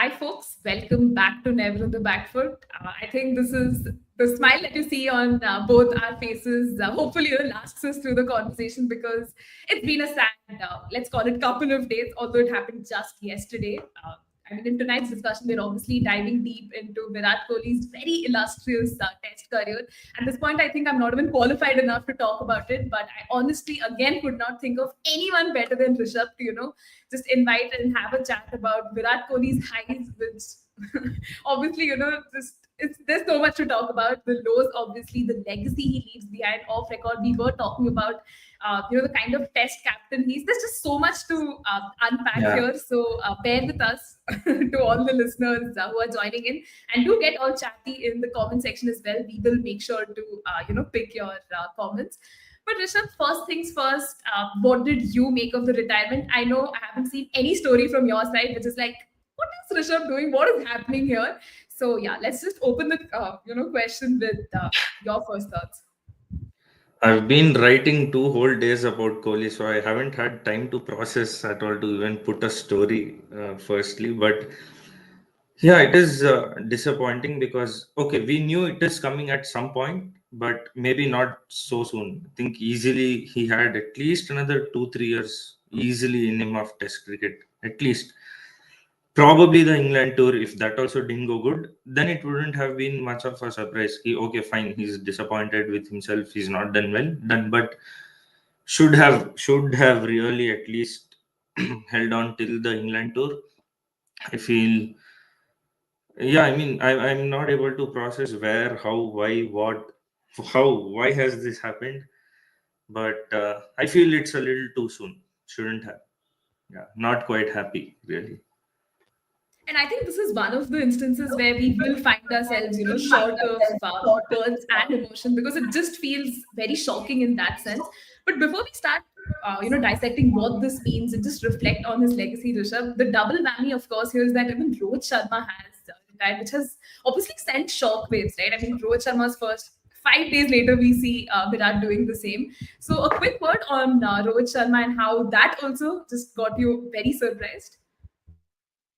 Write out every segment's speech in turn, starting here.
Hi, folks. Welcome back to Never on the Back Foot. I think this is the smile that you see on both our faces. Hopefully, lasts us through the conversation because it's been a sad, let's call it, couple of days, although it happened just yesterday. In tonight's discussion, we're obviously diving deep into Virat Kohli's very illustrious Test career. At this point, I think I'm not even qualified enough to talk about it, but I honestly, again, could not think of anyone better than Rishabh to, just invite and have a chat about Virat Kohli's highs, which obviously, just there's so much to talk about. The lows, obviously, the legacy he leaves behind off record. We were talking about, the kind of test captain he's. There's just so much to unpack Yeah, here. So bear with us to all the listeners who are joining in, and do get all chatty in the comment section as well. We will make sure to, pick your comments. But Rishabh, first things first, what did you make of the retirement? I know I haven't seen any story from your side, which is like, what is Rishabh doing? What is happening here? So yeah, let's just open the question with your first thoughts. I've been writing 2 whole days about Kohli, so I haven't had time to process at all to even put a story. Firstly, but yeah, it is disappointing because okay, we knew it is coming at some point, but maybe not so soon. I think easily he had at least another 2 3 years easily in him of Test cricket, at least. Probably the England tour, if that also didn't go good, then it wouldn't have been much of a surprise. Okay, fine, he's disappointed with himself, he's not done well, done, but should have really at least held on till the England tour. I feel, yeah, I mean, I'm not able to process where, how, why, what, how, why has this happened, but I feel it's a little too soon. Shouldn't have. Yeah, not quite happy, really. And I think this is one of the instances where we will find ourselves, short of words and emotion because it just feels very shocking in that sense. But before we start, dissecting what this means and just reflect on his legacy, Rishabh, the double whammy, of course, here is that even Rohit Sharma has retired, which has obviously sent shockwaves, right? I mean, Rohit Sharma's first 5 days later, we see Virat doing the same. So, a quick word on Rohit Sharma and how that also just got you very surprised.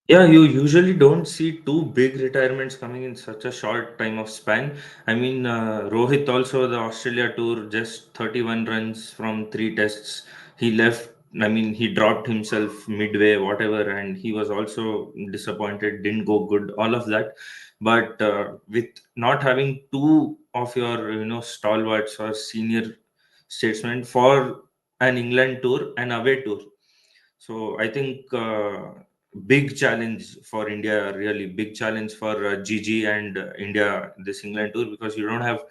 Yeah, you usually don't see two big retirements coming in such a short time of span. I mean, Rohit also the Australia tour, just 31 runs from 3 tests. He left. I mean, he dropped himself midway, whatever, and he was also disappointed. Didn't go good. All of that, but with not having two of your stalwarts or senior statesmen for an England tour and away tour, so I think big challenge for India, really big challenge for Gigi and India this England tour, because you don't have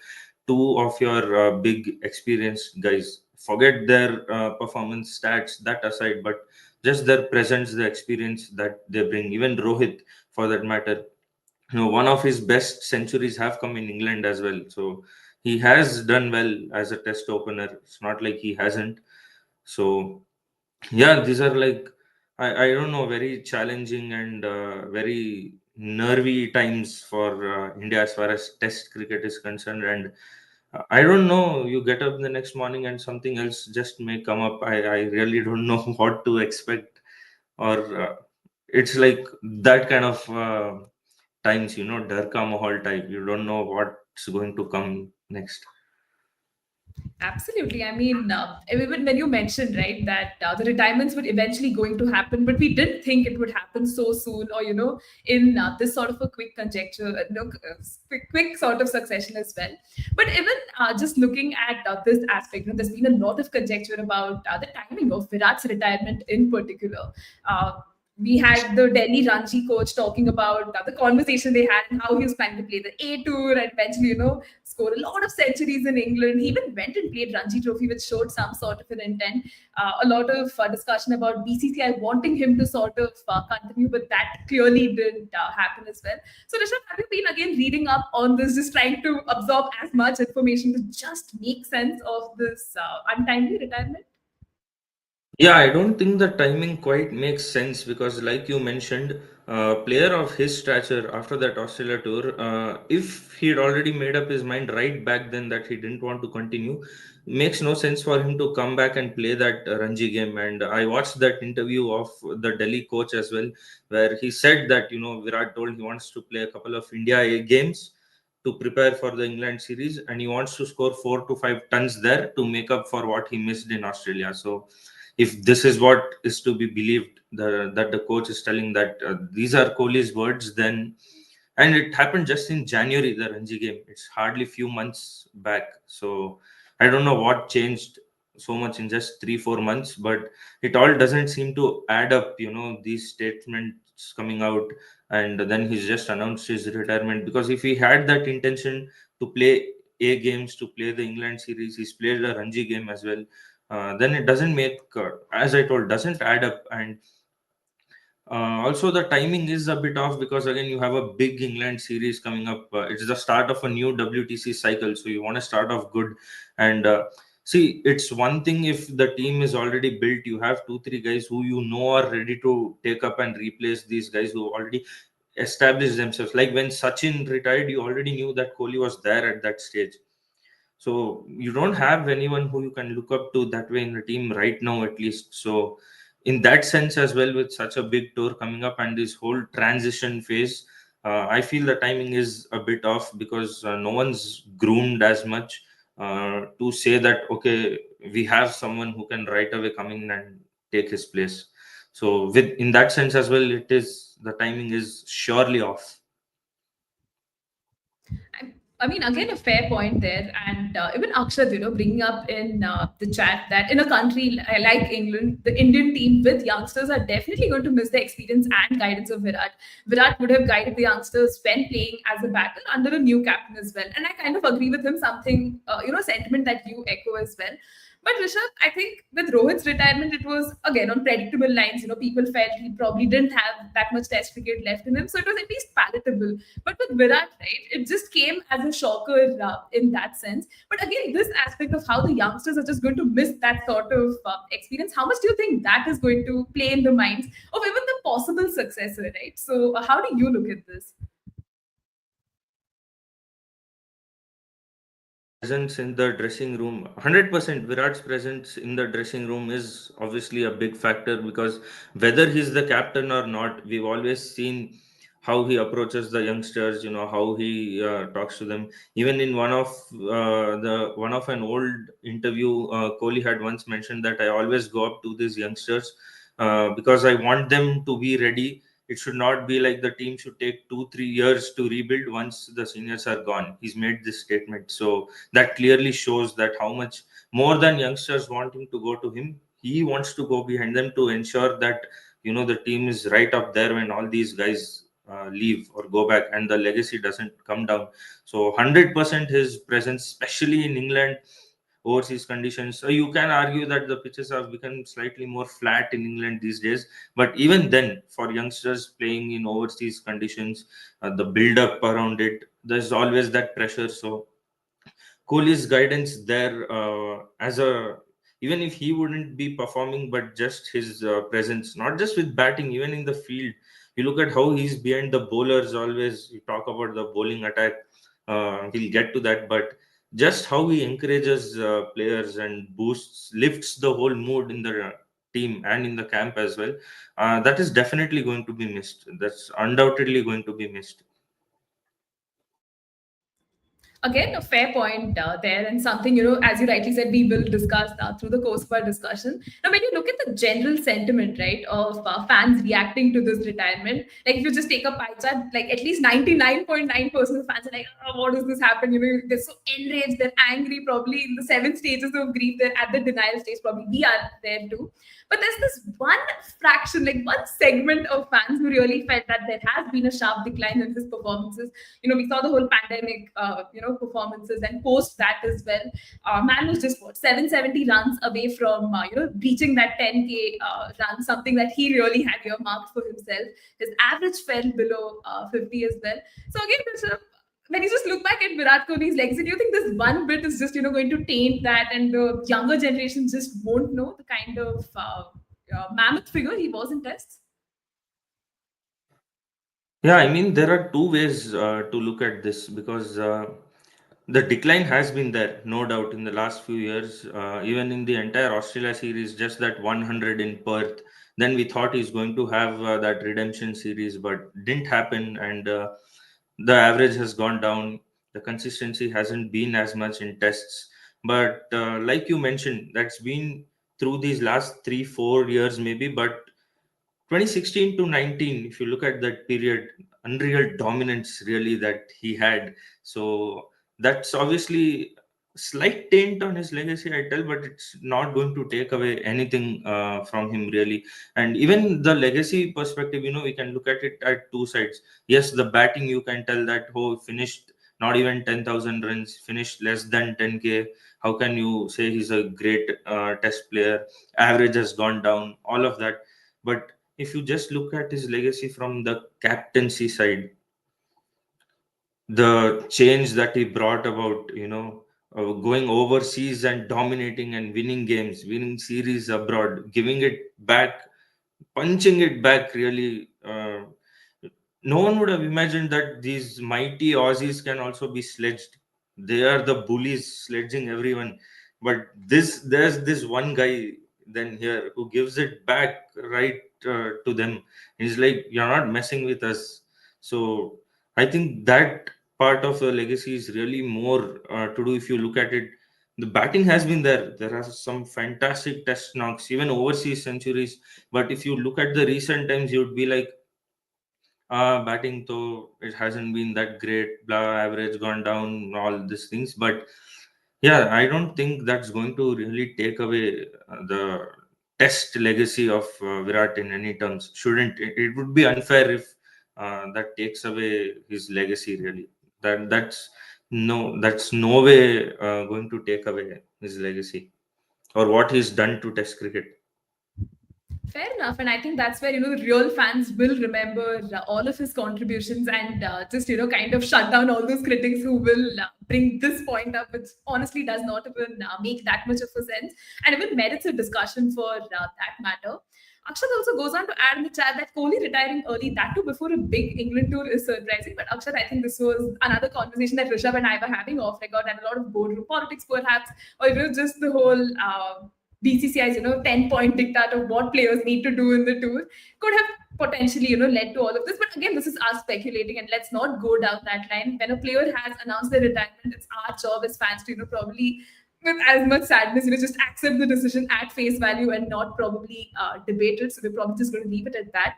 two of your big experienced guys. Forget their performance stats that aside, but just their presence, the experience that they bring. Even Rohit, for that matter, one of his best centuries have come in England as well. So he has done well as a Test opener. It's not like he hasn't. So yeah, these are like, I don't know, very challenging and very nervy times for India as far as Test cricket is concerned. And I don't know, you get up the next morning and something else just may come up. I really don't know what to expect, or it's like that kind of times, Darka Mahal type. You don't know what's going to come next. Absolutely. I mean, even when you mentioned, right, that the retirements were eventually going to happen, but we didn't think it would happen so soon or, in this sort of a quick conjecture, quick sort of succession as well. But even just looking at this aspect, there's been a lot of conjecture about the timing of Virat's retirement in particular. We had the Delhi Ranji coach talking about the conversation they had and how he was planning to play the A tour and eventually, score a lot of centuries in England. He even went and played Ranji Trophy, which showed some sort of an intent. A lot of discussion about BCCI wanting him to sort of continue, but that clearly didn't happen as well. So, Rishabh, have you been again reading up on this, just trying to absorb as much information to just make sense of this untimely retirement? Yeah, I don't think the timing quite makes sense because, like you mentioned, player of his stature after that Australia tour, if he'd already made up his mind right back then that he didn't want to continue, makes no sense for him to come back and play that Ranji game. And I watched that interview of the Delhi coach as well, where he said that, Virat told he wants to play a couple of India A games to prepare for the England series, and he wants to score 4 to 5 tons there to make up for what he missed in Australia. So, if this is what is to be believed, that the coach is telling that these are Kohli's words, then, and it happened just in January, the Ranji game. It's hardly few months back. So I don't know what changed so much in just 3 4 months, but it all doesn't seem to add up. These statements coming out, and then he's just announced his retirement. Because if he had that intention to play A games, to play the England series, he's played the Ranji game as well. Then it doesn't make, as I told, doesn't add up. And also, the timing is a bit off because again, you have a big England series coming up. It's the start of a new WTC cycle, so you want to start off good. And see, it's one thing if the team is already built, you have 2 3 guys who are ready to take up and replace these guys who already established themselves. Like when Sachin retired, you already knew that Kohli was there at that stage. So you don't have anyone who you can look up to that way in the team right now, at least. So in that sense as well, with such a big tour coming up and this whole transition phase, I feel the timing is a bit off because no one's groomed as much to say that okay, we have someone who can right away come in and take his place. So with in that sense as well, it is the timing is surely off. I mean, again, a fair point there. And even Akshat, bringing up in the chat that in a country like England, the Indian team with youngsters are definitely going to miss the experience and guidance of Virat. Virat would have guided the youngsters when playing as a battle under a new captain as well. And I kind of agree with him, something, sentiment that you echo as well. But Rishabh, I think with Rohit's retirement, it was again on predictable lines. People felt he probably didn't have that much test cricket left in him. So it was at least palatable. But with Virat, right, it just came as a shocker in that sense. But again, this aspect of how the youngsters are just going to miss that sort of experience, how much do you think that is going to play in the minds of even the possible successor, right? So, how do you look at this? Presence in the dressing room, 100%. Virat's presence in the dressing room is obviously a big factor because whether he's the captain or not, we've always seen how he approaches the youngsters, how he talks to them. Even in one of an old interview, Kohli had once mentioned that I always go up to these youngsters because I want them to be ready. It should not be like the team should take 2 3 years to rebuild once the seniors are gone. He's made this statement. So that clearly shows that how much more than youngsters wanting to go to him, he wants to go behind them to ensure that the team is right up there when all these guys leave or go back and the legacy doesn't come down. So 100% his presence, especially in England, overseas conditions. So you can argue that the pitches have become slightly more flat in England these days, but even then, for youngsters playing in overseas conditions, the build up around it, there's always that pressure. So Kohli's guidance there, as a even if he wouldn't be performing, but just his presence, not just with batting, even in the field. You look at how he's behind the bowlers. Always, you talk about the bowling attack. He'll get to that, but just how he encourages players and boosts, lifts the whole mood in the team and in the camp as well. That is definitely going to be missed. That's undoubtedly going to be missed. Again, a fair point there, and something, as you rightly said, we will discuss through the course of our discussion. Now, when you look at the general sentiment, right, of fans reacting to this retirement, like if you just take a pie chart, like at least 99.9% of fans are like, oh, what does this happen? They're so enraged, they're angry, probably in the 7 stages of grief, they're at the denial stage, probably we are there too. But there's this one fraction, like one segment of fans who really felt that there has been a sharp decline in his performances. We saw the whole pandemic, performances, and post that as well. Man was just what 770 runs away from reaching that 10K run, something that he really had earmarked for himself. His average fell below 50 as well. So again, when you just look back at Virat Kohli's legacy, do you think this one bit is just going to taint that, and the younger generation just won't know the kind of mammoth figure he was in tests? Yeah, I mean, there are two ways to look at this because The decline has been there, no doubt, in the last few years. Even in the entire Australia series, just that 100 in Perth. Then we thought he's going to have that redemption series, but didn't happen, and the average has gone down. The consistency hasn't been as much in tests. But like you mentioned, that's been through these last 3 4 years maybe. But 2016 to 19, if you look at that period, unreal dominance really that he had. So that's obviously slight taint on his legacy, I tell, but it's not going to take away anything from him really. And even the legacy perspective, we can look at it at two sides. Yes, the batting, you can tell that, oh, finished not even 10,000 runs, finished less than 10K. How can you say he's a great test player? Average has gone down, all of that. But if you just look at his legacy from the captaincy side, the change that he brought about, going overseas and dominating and winning games, winning series abroad, giving it back, punching it back really. No one would have imagined that these mighty Aussies can also be sledged. They are the bullies sledging everyone. But there's this one guy then here who gives it back right to them. He's like, you're not messing with us. So I think that part of the legacy is really more to do. If you look at it, the batting has been there. There are some fantastic test knocks, even overseas centuries. But if you look at the recent times, you'd be like, batting though it hasn't been that great, blah, average gone down, all these things. But yeah, I don't think that's going to really take away the test legacy of Virat in any terms. Shouldn't it would be unfair if that takes away his legacy really. That's no way going to take away his legacy or what he's done to test cricket. Fair enough, and I think that's where the real fans will remember all of his contributions and just kind of shut down all those critics who will bring this point up, which honestly does not even make that much of a sense, and even merits a discussion for that matter. Akshat also goes on to add in the chat that Kohli retiring early, that too before a big England tour, is surprising. But Akshat, I think this was another conversation that Rishabh and I were having off record, and a lot of boardroom politics perhaps, or just the whole. BCCI's 10-point diktat of what players need to do in the tour could have potentially led to all of this. But again, this is us speculating, and let's not go down that line. When a player has announced their retirement, it's our job as fans to probably with as much sadness just accept the decision at face value and not probably debate it. So we're probably just going to leave it at that.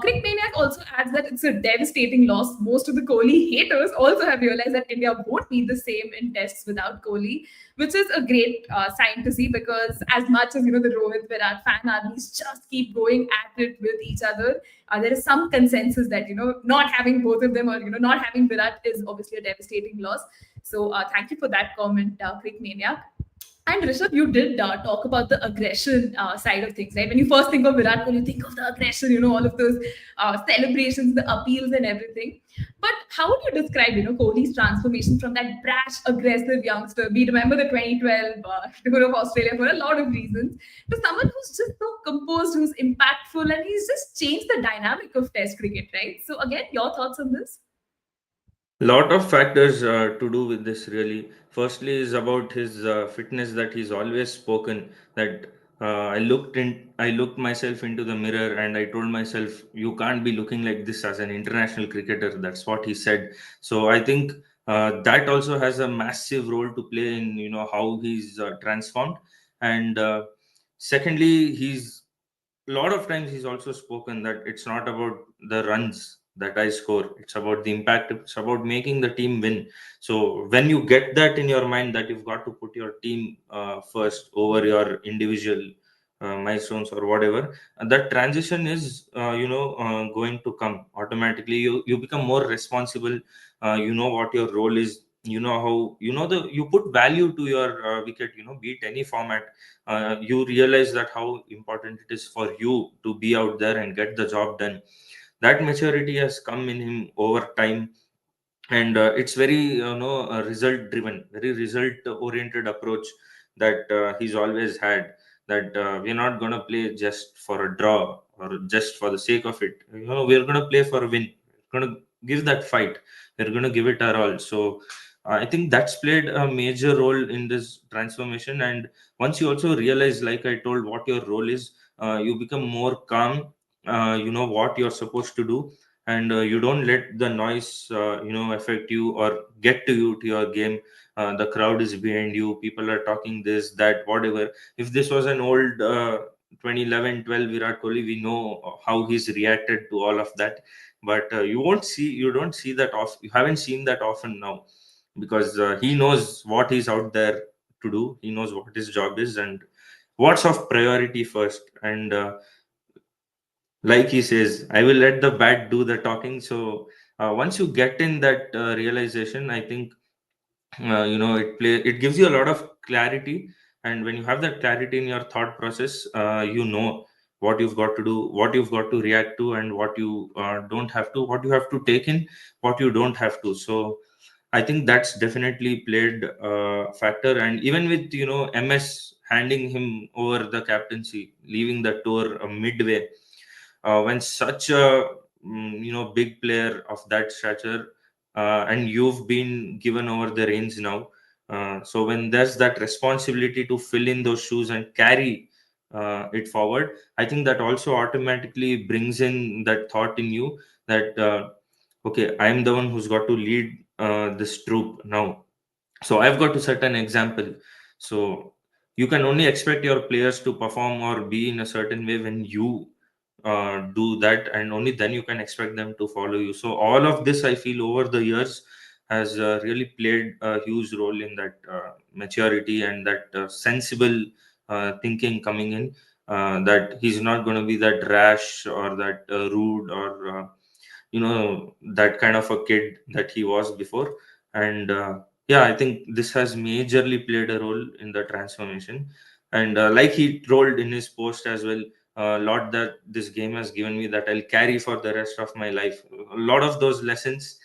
Crick Maniac also adds that it's a devastating loss. Most of the Kohli haters also have realized that India won't be the same in tests without Kohli, which is a great sign to see, because as much as the Rohit Virat fan armies just keep going at it with each other, there is some consensus that not having both of them, or not having Virat, is obviously a devastating loss. So thank you for that comment, Crick Maniac. And Rishabh, you did talk about the aggression side of things, right? When you first think of Virat Kohli, you think of the aggression, all of those celebrations, the appeals, and everything. But how would you describe, Kohli's transformation from that brash, aggressive youngster? We remember the 2012 tour of Australia for a lot of reasons, to someone who's just so composed, who's impactful, and he's just changed the dynamic of Test cricket, right? So again, your thoughts on this? Lot of factors to do with this really. Firstly is about his fitness, that he's always spoken that I looked myself into the mirror and I told myself, you can't be looking like this as an international cricketer. That's what he said. So I think that also has a massive role to play in how he's transformed. And secondly, he's a lot of times he's also spoken that it's not about the runs that I score, it's about the impact, it's about making the team win. So when you get that in your mind, that you've got to put your team first over your individual milestones or whatever, that transition is going to come automatically. You become more responsible. You know what your role is, how you put value to your wicket, beat any format. You realize that how important it is for you to be out there and get the job done. That maturity has come in him over time. And it's very result driven, very result oriented approach that he's always had, that we're not going to play just for a draw or just for the sake of it. We're going to play for a win. We're going to give that fight. We're going to give it our all. So I think that's played a major role in this transformation. And once you also realize, like I told, what your role is, you become more calm. You know what you're supposed to do, and you don't let the noise, affect you or get to you to your game. The crowd is behind you. People are talking this, that, whatever. If this was an old 2011, 12 Virat Kohli, we know how he's reacted to all of that. But you don't see that off. You haven't seen that often now, because he knows what he's out there to do. He knows what his job is and what's of priority first. And like he says, I will let the bat do the talking. So once you get in that realization, I think it gives you a lot of clarity. And when you have that clarity in your thought process, you know what you've got to do, what you've got to react to, and what you don't have to, what you have to take in, what you don't have to. So I think that's definitely played a factor. And even with MS handing him over the captaincy, leaving the tour midway, when such a big player of that stature, and you've been given over the reins now, so when there's that responsibility to fill in those shoes and carry it forward, I think that also automatically brings in that thought in you that okay, I'm the one who's got to lead this troop now. So I've got to set an example. So you can only expect your players to perform or be in a certain way when you do that, and only then you can expect them to follow you. So all of this, I feel, over the years has really played a huge role in that maturity and that sensible thinking coming in, that he's not going to be that rash or that rude or that kind of a kid that he was before. And yeah, I think this has majorly played a role in the transformation. And like he told in his post as well, a lot that this game has given me that I'll carry for the rest of my life. A lot of those lessons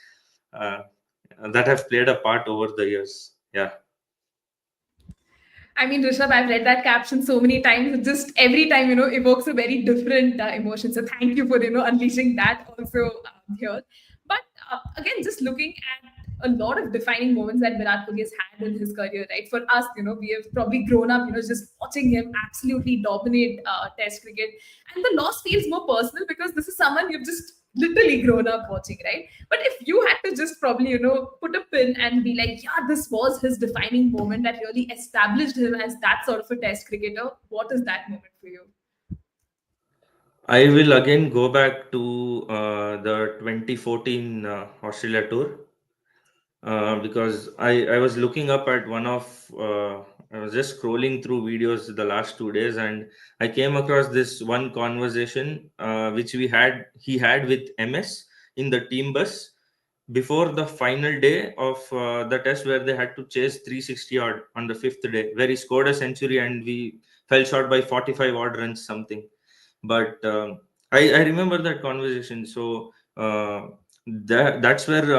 uh, that have played a part over the years. Yeah. I mean, Rishabh, I've read that caption so many times. It just every time, evokes a very different emotion. So thank you for, unleashing that also here. But again, just looking at a lot of defining moments that Virat Kohli has had in his career, right? For us, we have probably grown up, just watching him absolutely dominate Test cricket. And the loss feels more personal because this is someone you've just literally grown up watching, right? But if you had to just probably, put a pin and be like, yeah, this was his defining moment that really established him as that sort of a test cricketer, what is that moment for you? I will again go back to the 2014 Australia tour, because I was looking up at one of I was just scrolling through videos the last 2 days, and I came across this one conversation which he had with MS in the team bus before the final day of the test, where they had to chase 360 odd on the fifth day, where he scored a century and we fell short by 45 odd runs something. But I remember that conversation. So that's where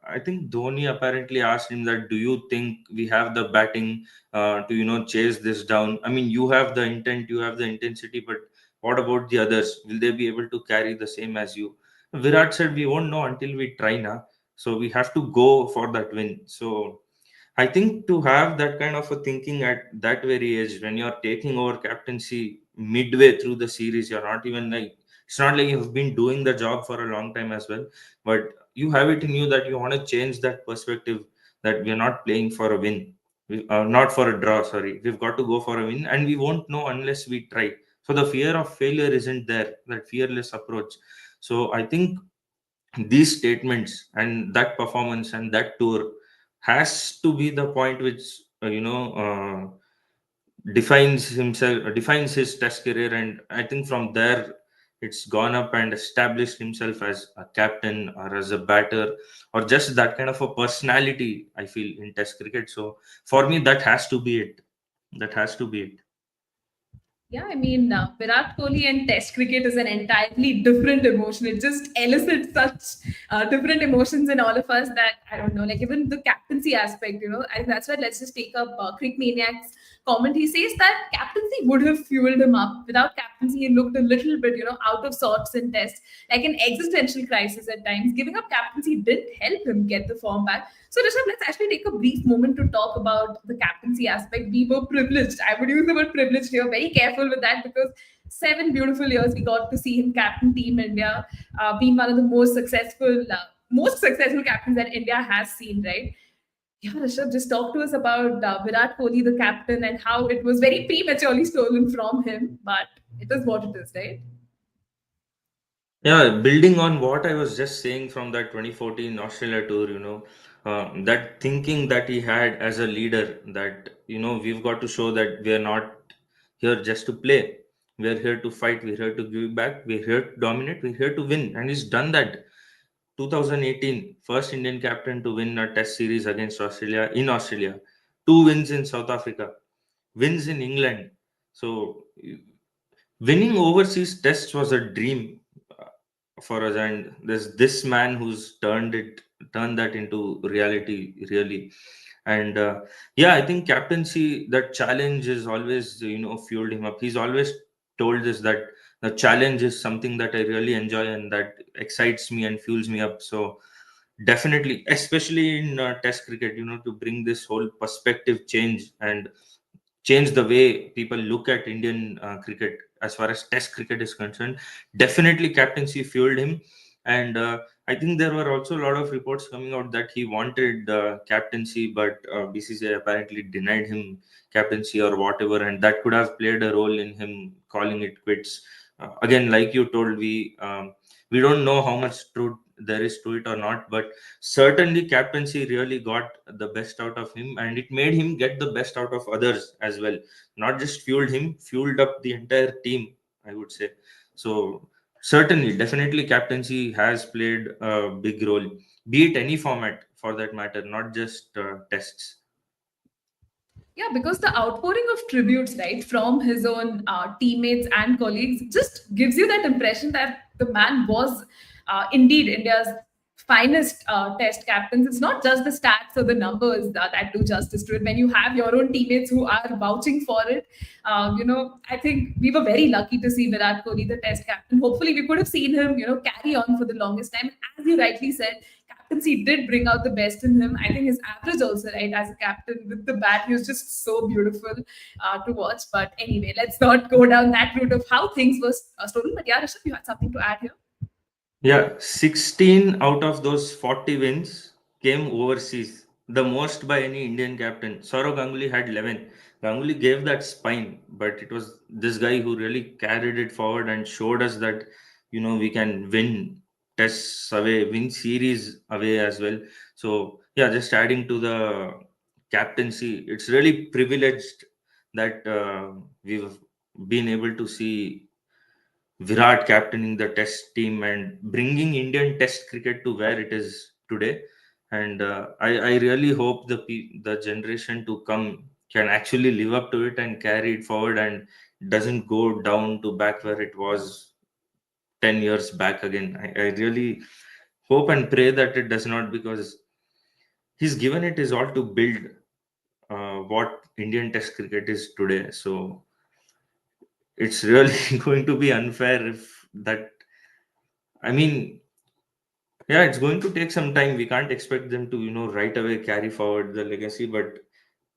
I think Dhoni apparently asked him that, do you think we have the batting to chase this down? I mean, you have the intent, you have the intensity, but what about the others? Will they be able to carry the same as you? Virat said, we won't know until we try now. So we have to go for that win. So I think to have that kind of a thinking at that very age, when you're taking over captaincy midway through the series, you're not even like, it's not like you've been doing the job for a long time as well, but you have it in you that you want to change that perspective, that we're not playing for a win, not for a draw, sorry. We've got to go for a win, and we won't know unless we try. So the fear of failure isn't there, that fearless approach. So I think these statements and that performance and that tour has to be the point which defines his test career. And I think from there it's gone up and established himself as a captain or as a batter, or just that kind of a personality, I feel, in test cricket. So for me, that has to be it. That has to be it. Yeah, I mean, Virat Kohli and Test cricket is an entirely different emotion. It just elicits such different emotions in all of us that I don't know, like even the captaincy aspect, and that's why let's just take up Crick Maniac's comment. He says that captaincy would have fueled him up. Without captaincy, he looked a little bit, out of sorts in Test, like an existential crisis at times. Giving up captaincy didn't help him get the form back. So, Rishabh, let's actually take a brief moment to talk about the captaincy aspect. We were privileged. I would use the word privileged here. Very careful with that because 7 beautiful years we got to see him captain Team India, being one of the most successful captains that India has seen. Right? Yeah, Rishabh, just talk to us about Virat Kohli, the captain, and how it was very prematurely stolen from him, but it is what it is, right? Yeah, building on what I was just saying from that 2014 Australia tour, that thinking that he had as a leader, that, we've got to show that we are not here just to play. We're here to fight. We're here to give back. We're here to dominate. We're here to win. And he's done that. 2018, first Indian captain to win a test series against Australia in Australia. Two wins in South Africa. Wins in England. So winning overseas tests was a dream for us, and there's this man who's turned that into reality, really. And yeah, I think captaincy, that challenge is always, fueled him up. He's always told us that the challenge is something that I really enjoy and that excites me and fuels me up. So definitely, especially in test cricket, to bring this whole perspective change and change the way people look at Indian cricket as far as Test cricket is concerned. Definitely, captaincy fueled him, and I think there were also a lot of reports coming out that he wanted captaincy, but BCCI apparently denied him captaincy or whatever, and that could have played a role in him calling it quits. Again, like you told, we don't know how much truth there is to it or not, but certainly captaincy really got the best out of him, and it made him get the best out of others as well. Not just fueled him, fueled up the entire team, I would say. So certainly, definitely, captaincy has played a big role, be it any format for that matter, not just tests. Yeah, because the outpouring of tributes, right, from his own teammates and colleagues just gives you that impression that the man was indeed India's finest test captains. It's not just the stats or the numbers that do justice to it. When you have your own teammates who are vouching for it, I think we were very lucky to see Virat Kohli, the test captain. Hopefully, we could have seen him, carry on for the longest time. As you rightly said, captaincy did bring out the best in him. I think his average also, right, as a captain with the bat, he was just so beautiful to watch. But anyway, let's not go down that route of how things were stolen. But yeah, Rishabh, you had something to add here. Yeah, 16 out of those 40 wins came overseas, the most by any Indian captain. Saurav Ganguly had 11. Ganguly gave that spine, but it was this guy who really carried it forward and showed us that, we can win tests away, win series away as well. So, yeah, just adding to the captaincy, it's really privileged that we've been able to see Virat captaining the test team and bringing Indian test cricket to where it is today. And I really hope the generation to come can actually live up to it and carry it forward and doesn't go down to back where it was 10 years back again. I really hope and pray that it does not, because he's given it his all to build what Indian test cricket is today. So it's really going to be unfair if that, I mean, yeah, it's going to take some time. We can't expect them to, right away carry forward the legacy, but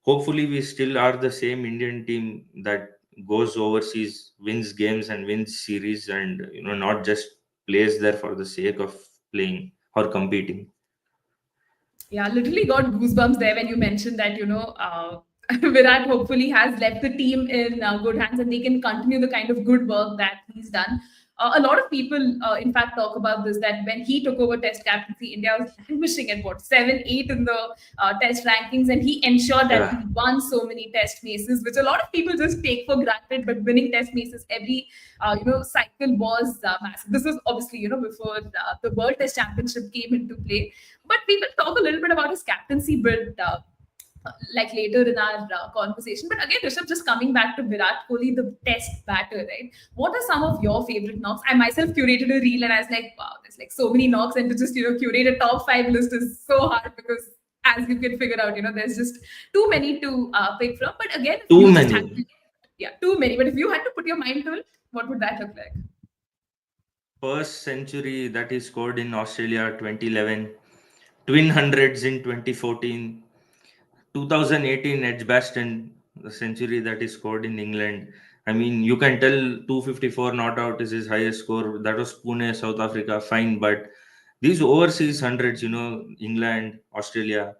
hopefully we still are the same Indian team that goes overseas, wins games and wins series, and, not just plays there for the sake of playing or competing. Yeah, literally got goosebumps there when you mentioned that, Virat hopefully has left the team in good hands and they can continue the kind of good work that he's done. A lot of people, in fact, talk about this that when he took over Test captaincy, India was languishing at what, 7, 8 in the Test rankings, and he ensured that Yeah. we won so many Test matches, which a lot of people just take for granted. But winning Test matches every, cycle was massive. This was obviously, before the World Test Championship came into play. But we will talk a little bit about his captaincy, but like later in our conversation. But again, Rishabh, just coming back to Virat Kohli, the test batter, right? What are some of your favorite knocks? I myself curated a reel and I was like, wow, there's like so many knocks, and to just curate a top five list is so hard because, as you can figure out, there's just too many to pick from. But again, if Too you just had many. to, yeah, too many. But if you had to put your mind to it, what would that look like? First century that he scored in Australia 2011, twin hundreds in 2014, 2018 Edgbaston, the century that he scored in England. I mean, you can tell 254 not out is his highest score. That was Pune, South Africa, fine. But these overseas hundreds, England, Australia,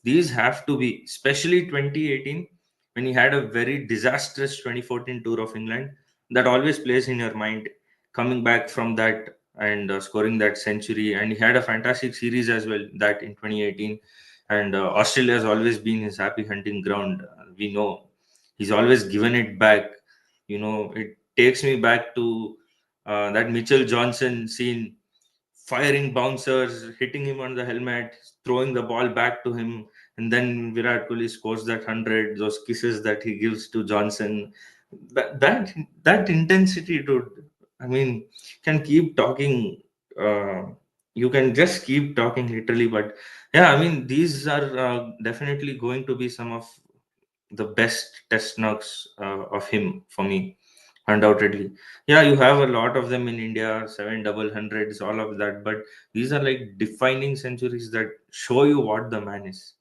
these have to be, especially 2018, when he had a very disastrous 2014 tour of England. That always plays in your mind, coming back from that and scoring that century. And he had a fantastic series as well, that in 2018. And Australia has always been his happy hunting ground. We know he's always given it back. It takes me back to that Mitchell Johnson scene, firing bouncers, hitting him on the helmet, throwing the ball back to him, and then Virat Kohli scores that 100. Those kisses that he gives to Johnson, that intensity, dude. I mean, can keep talking. Uh, you can just keep talking literally, but yeah, I mean, these are definitely going to be some of the best test knocks of him for me, undoubtedly. Yeah, you have a lot of them in India, seven double hundreds, all of that, but these are like defining centuries that show you what the man is.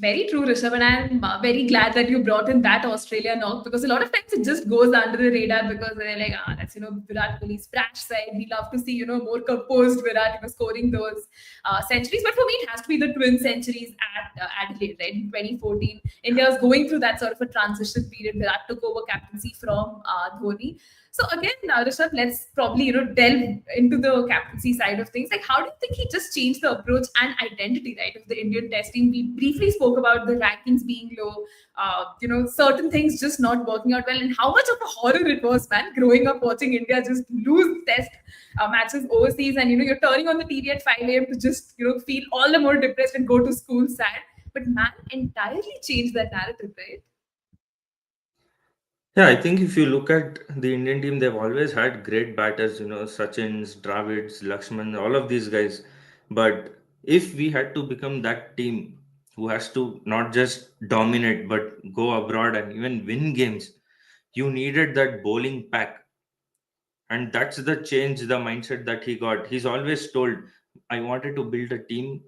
Very true, Rishabh, and I'm very glad that you brought in that Australia knock, because a lot of times it just goes under the radar because they're like, that's Virat Kohli's splash side. We love to see more composed Virat scoring those centuries. But for me, it has to be the twin centuries at Adelaide, right? In 2014, India was going through that sort of a transition period. Virat took over captaincy from Dhoni. So again, Rishabh, let's probably delve into the captaincy side of things. Like, how do you think he just changed the approach and identity, right, of the Indian test team? We briefly spoke about the rankings being low, certain things just not working out well, and how much of a horror it was, man, growing up watching India just lose test matches overseas, and you're turning on the TV at 5 a.m. to just feel all the more depressed and go to school sad. But man, entirely changed that narrative, right? Yeah, I think if you look at the Indian team, they've always had great batters, Sachin's, Dravids, Lakshman, all of these guys. But if we had to become that team who has to not just dominate but go abroad and even win games, you needed that bowling pack. And that's the change, the mindset that he got. He's always told, I wanted to build a team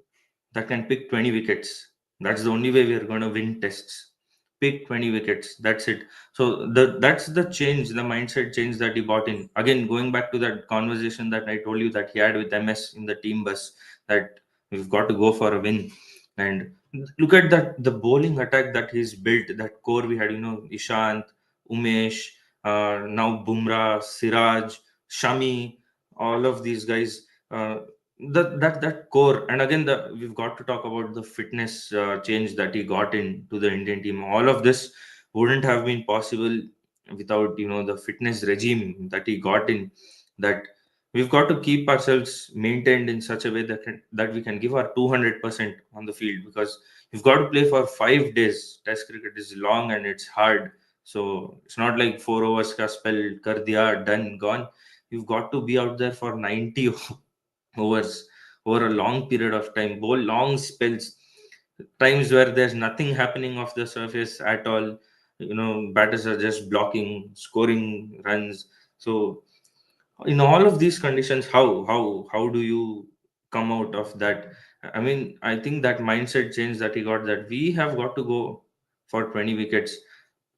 that can pick 20 wickets. That's the only way we are going to win tests. Pick 20 wickets. That's it. So that's the change, the mindset change that he brought in. Again, going back to that conversation that I told you that he had with MS in the team bus, that we've got to go for a win. And look at that, the bowling attack that he's built, that core we had, Ishant, Umesh, now Bumrah, Siraj, Shami, all of these guys. That core, and again, we've got to talk about the fitness change that he got into the Indian team. All of this wouldn't have been possible without the fitness regime that he got in. That we've got to keep ourselves maintained in such a way that we can give our 200% on the field, because you've got to play for 5 days. Test cricket is long and it's hard, so it's not like 4 overs ka spell kar diya, done, gone. You've got to be out there for 90 overs over a long period of time, bowl long spells, times where there's nothing happening off the surface at all. Batters are just blocking, scoring runs. So in all of these conditions, how do you come out of that? I mean, I think that mindset change that he got, that we have got to go for 20 wickets.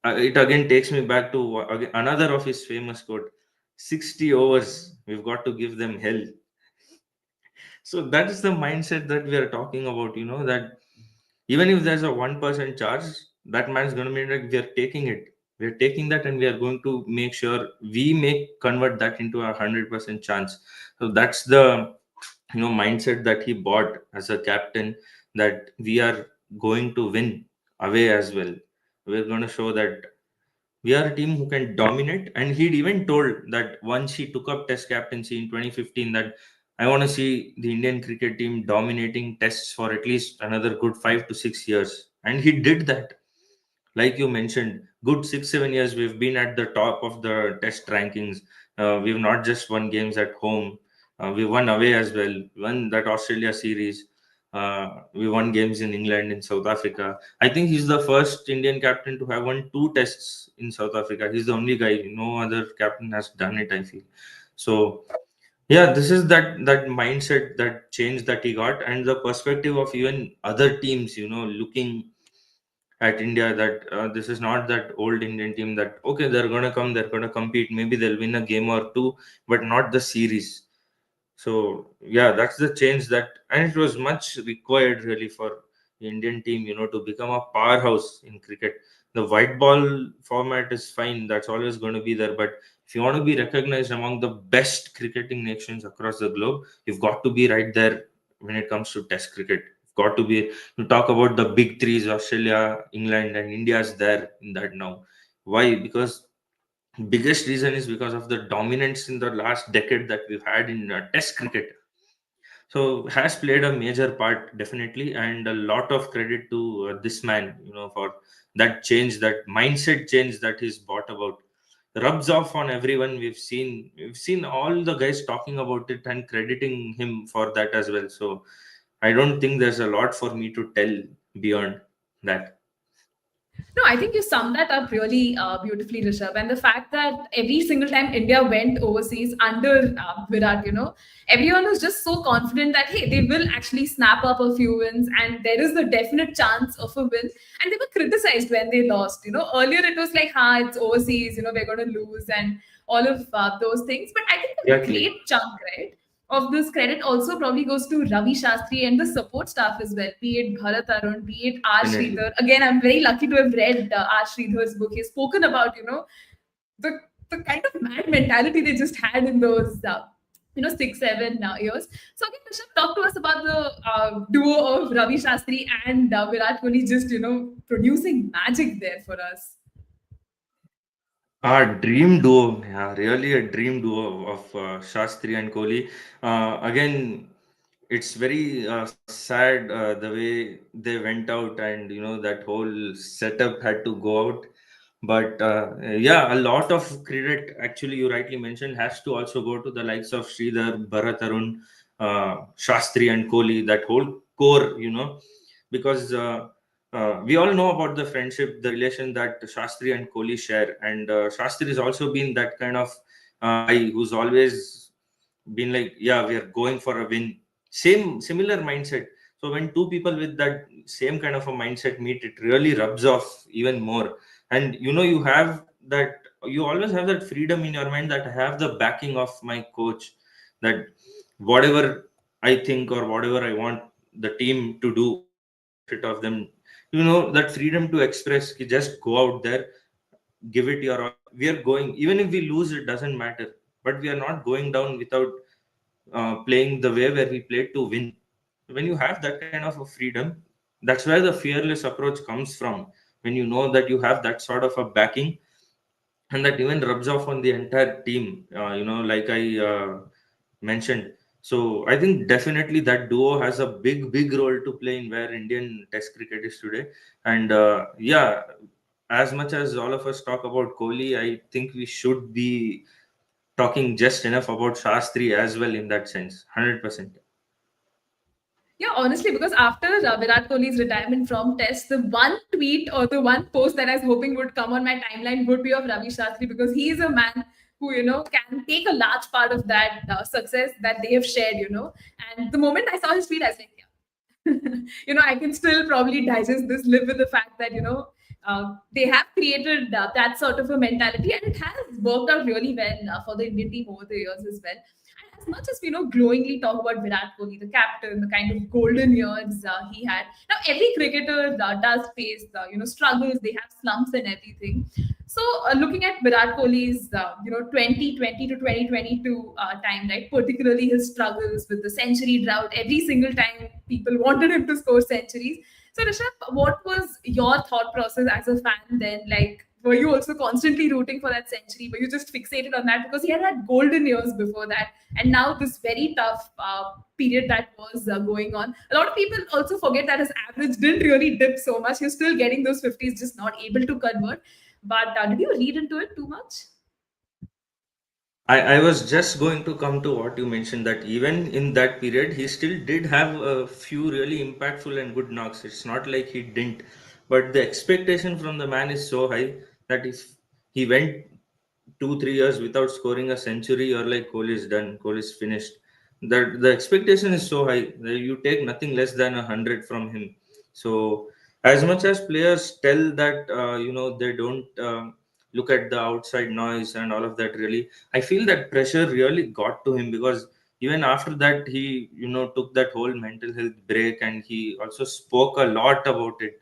It again takes me back to another of his famous quote: 60 overs, we've got to give them hell. So that is the mindset that we are talking about, that even if there's a 1% charge, that man's going to mean like we are taking it. We are taking that and we are going to make sure we make convert that into a 100% chance. So that's the mindset that he bought as a captain, that we are going to win away as well. We're going to show that we are a team who can dominate. And he'd even told that once he took up test captaincy in 2015, that I want to see the Indian cricket team dominating tests for at least another good 5 to 6 years. And he did that. Like you mentioned, good 6 7 years we've been at the top of the test rankings. We've not just won games at home, we won away as well. We won that Australia series. We won games in England, in South Africa. I think he's the first Indian captain to have won two tests in South Africa. He's the only guy. No other captain has done it, I feel. So yeah, this is that mindset, that change that he got, and the perspective of even other teams, looking at India, that this is not that old Indian team that okay, they're gonna come, they're gonna compete, maybe they'll win a game or two, but not the series. So yeah, that's the change that, and it was much required really for the Indian team, to become a powerhouse in cricket. The white ball format is fine, that's always going to be there, but if you want to be recognized among the best cricketing nations across the globe, you've got to be right there when it comes to Test cricket. You've got to be. You talk about the big threes: Australia, England, and India's there in that now. Why? Because biggest reason is because of the dominance in the last decade that we've had in Test cricket. So has played a major part definitely, and a lot of credit to this man, for that change, that mindset change that he's brought about. Rubs off on everyone. We've seen all the guys talking about it and crediting him for that as well. So I don't think there's a lot for me to tell beyond that. No, I think you summed that up really beautifully, Rishabh. And the fact that every single time India went overseas under Virat, everyone was just so confident that, hey, they will actually snap up a few wins and there is a definite chance of a win. And they were criticized when they lost. Earlier it was like, it's overseas, we're going to lose and all of those things. But I think a Exactly. great chunk, right, of this credit also probably goes to Ravi Shastri and the support staff as well, be it Bharat Arun, be it R. Definitely. Sridhar. Again, I'm very lucky to have read R. Sridhar's book. He's spoken about, the, the kind of mad mentality they just had in those, 6 7 years. So again, Rishabh, talk to us about the duo of Ravi Shastri and Virat Kohli just, producing magic there for us. Dream duo, yeah, really a dream duo of Shastri and Kohli. Again, it's very sad the way they went out, and that whole setup had to go out. But yeah, a lot of credit, actually, you rightly mentioned, has to also go to the likes of Sridhar, Bharat Arun, Shastri, and Kohli. That whole core, because. We all know about the friendship, the relation that Shastri and Kohli share, and Shastri has also been that kind of guy who's always been like, yeah, we are going for a win. Similar mindset. So when two people with that same kind of a mindset meet, it really rubs off even more. And you have that, you always have that freedom in your mind that I have the backing of my coach, that whatever I think or whatever I want the team to do for the benefit of them, that freedom to express, you just go out there, give it your all. We are going, even if we lose, it doesn't matter, but we are not going down without playing the way where we played to win. When you have that kind of a freedom, that's where the fearless approach comes from. When you know that you have that sort of a backing, and that even rubs off on the entire team, like I mentioned. So I think definitely that duo has a big role to play in where Indian Test cricket is today. And yeah, as much as all of us talk about Kohli, I think we should be talking just enough about Shastri as well in that sense. 100%. Yeah, honestly, because after Virat Kohli's retirement from Test, the one tweet or the one post that I was hoping would come on my timeline would be of Ravi Shastri, because he is a man who can take a large part of that success that they have shared. And the moment I saw his tweet, I was like, yeah, I can still probably digest this, live with the fact that they have created that sort of a mentality, and it has worked out really well for the Indian team over the years as well. And as much as we glowingly talk about Virat Kohli, the captain, the kind of golden years he had. Now every cricketer does face struggles. They have slumps and everything. So looking at Virat Kohli's 2020 to 2022 time, right? Particularly his struggles with the century drought. Every single time people wanted him to score centuries. So Rishabh, what was your thought process as a fan then? Like, were you also constantly rooting for that century? Were you just fixated on that because he had golden years before that, and now this very tough period that was going on? A lot of people also forget that his average didn't really dip so much. He was still getting those 50s, just not able to convert. But did you read into it too much? I was just going to come to what you mentioned, that even in that period, he still did have a few really impactful and good knocks. It's not like he didn't, but the expectation from the man is so high that if he went 2 3 years without scoring a century, or like Kohli is done, Kohli is finished. That the expectation is so high that you take nothing less than 100 from him. So as much as players tell that they don't look at the outside noise and all of that, really, I feel that pressure really got to him, because even after that he took that whole mental health break, and he also spoke a lot about it,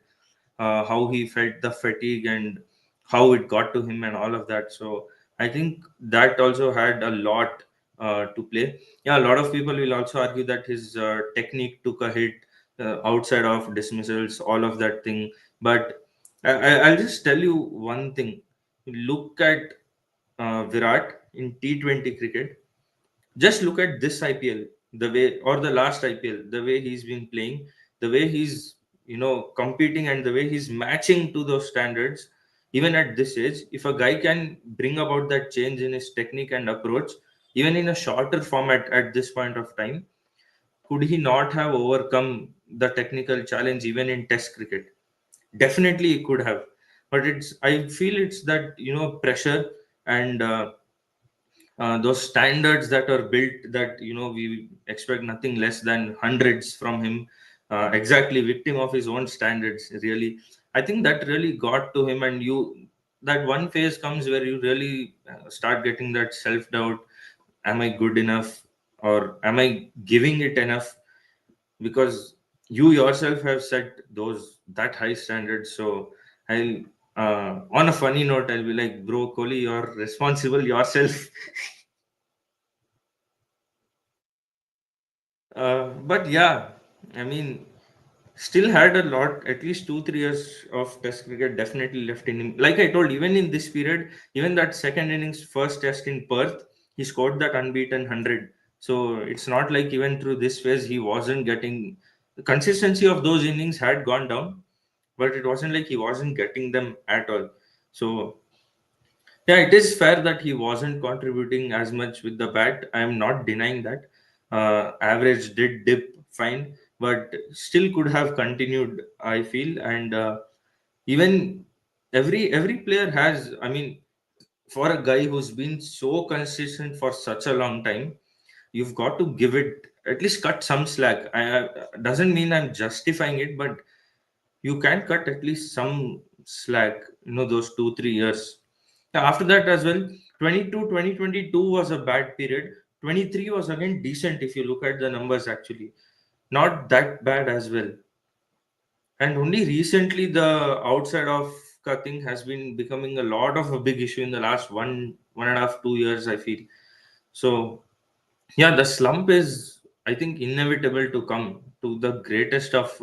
how he felt the fatigue and how it got to him and all of that. So I think that also had a lot to play. Yeah, a lot of people will also argue that his technique took a hit, outside of dismissals, all of that thing. But I'll just tell you one thing. Look at Virat in T20 cricket. Just look at this IPL, the way, or the last IPL, the way he's been playing, the way he's competing, and the way he's matching to those standards. Even at this age, if a guy can bring about that change in his technique and approach, even in a shorter format at this point of time, could he not have overcome the technical challenge even in Test cricket? Definitely he could have. But I feel it's that pressure and those standards that are built, that we expect nothing less than hundreds from him, exactly victim of his own standards, really. I think that really got to him, and that one phase comes where you really start getting that self doubt. Am I good enough, or am I giving it enough? Because you yourself have set those that high standards. So I'll on a funny note, I'll be like, bro, Kohli, you're responsible yourself. But yeah, I mean, still had a lot, at least 2 3 years of Test cricket definitely left in him. Like I told, even in this period, even that second innings, first Test in Perth, he scored that unbeaten 100. So it's not like even through this phase he wasn't getting the consistency of those innings had gone down, but it wasn't like he wasn't getting them at all. So yeah, it is fair that he wasn't contributing as much with the bat. I am not denying that. Average did dip fine, but still could have continued, I feel. And even every player has. I mean, for a guy who's been so consistent for such a long time, you've got to give it, at least cut some slack. Doesn't mean I'm justifying it, but you can cut at least some slack. Those 2 3 years. Yeah, after that as well, 2022 was a bad period. 23 was again decent if you look at the numbers, actually. Not that bad as well. And only recently the outside of cutting has been becoming a lot of a big issue in the last 1.5 2 years, I feel. So yeah, the slump is, I think, inevitable to come to the greatest of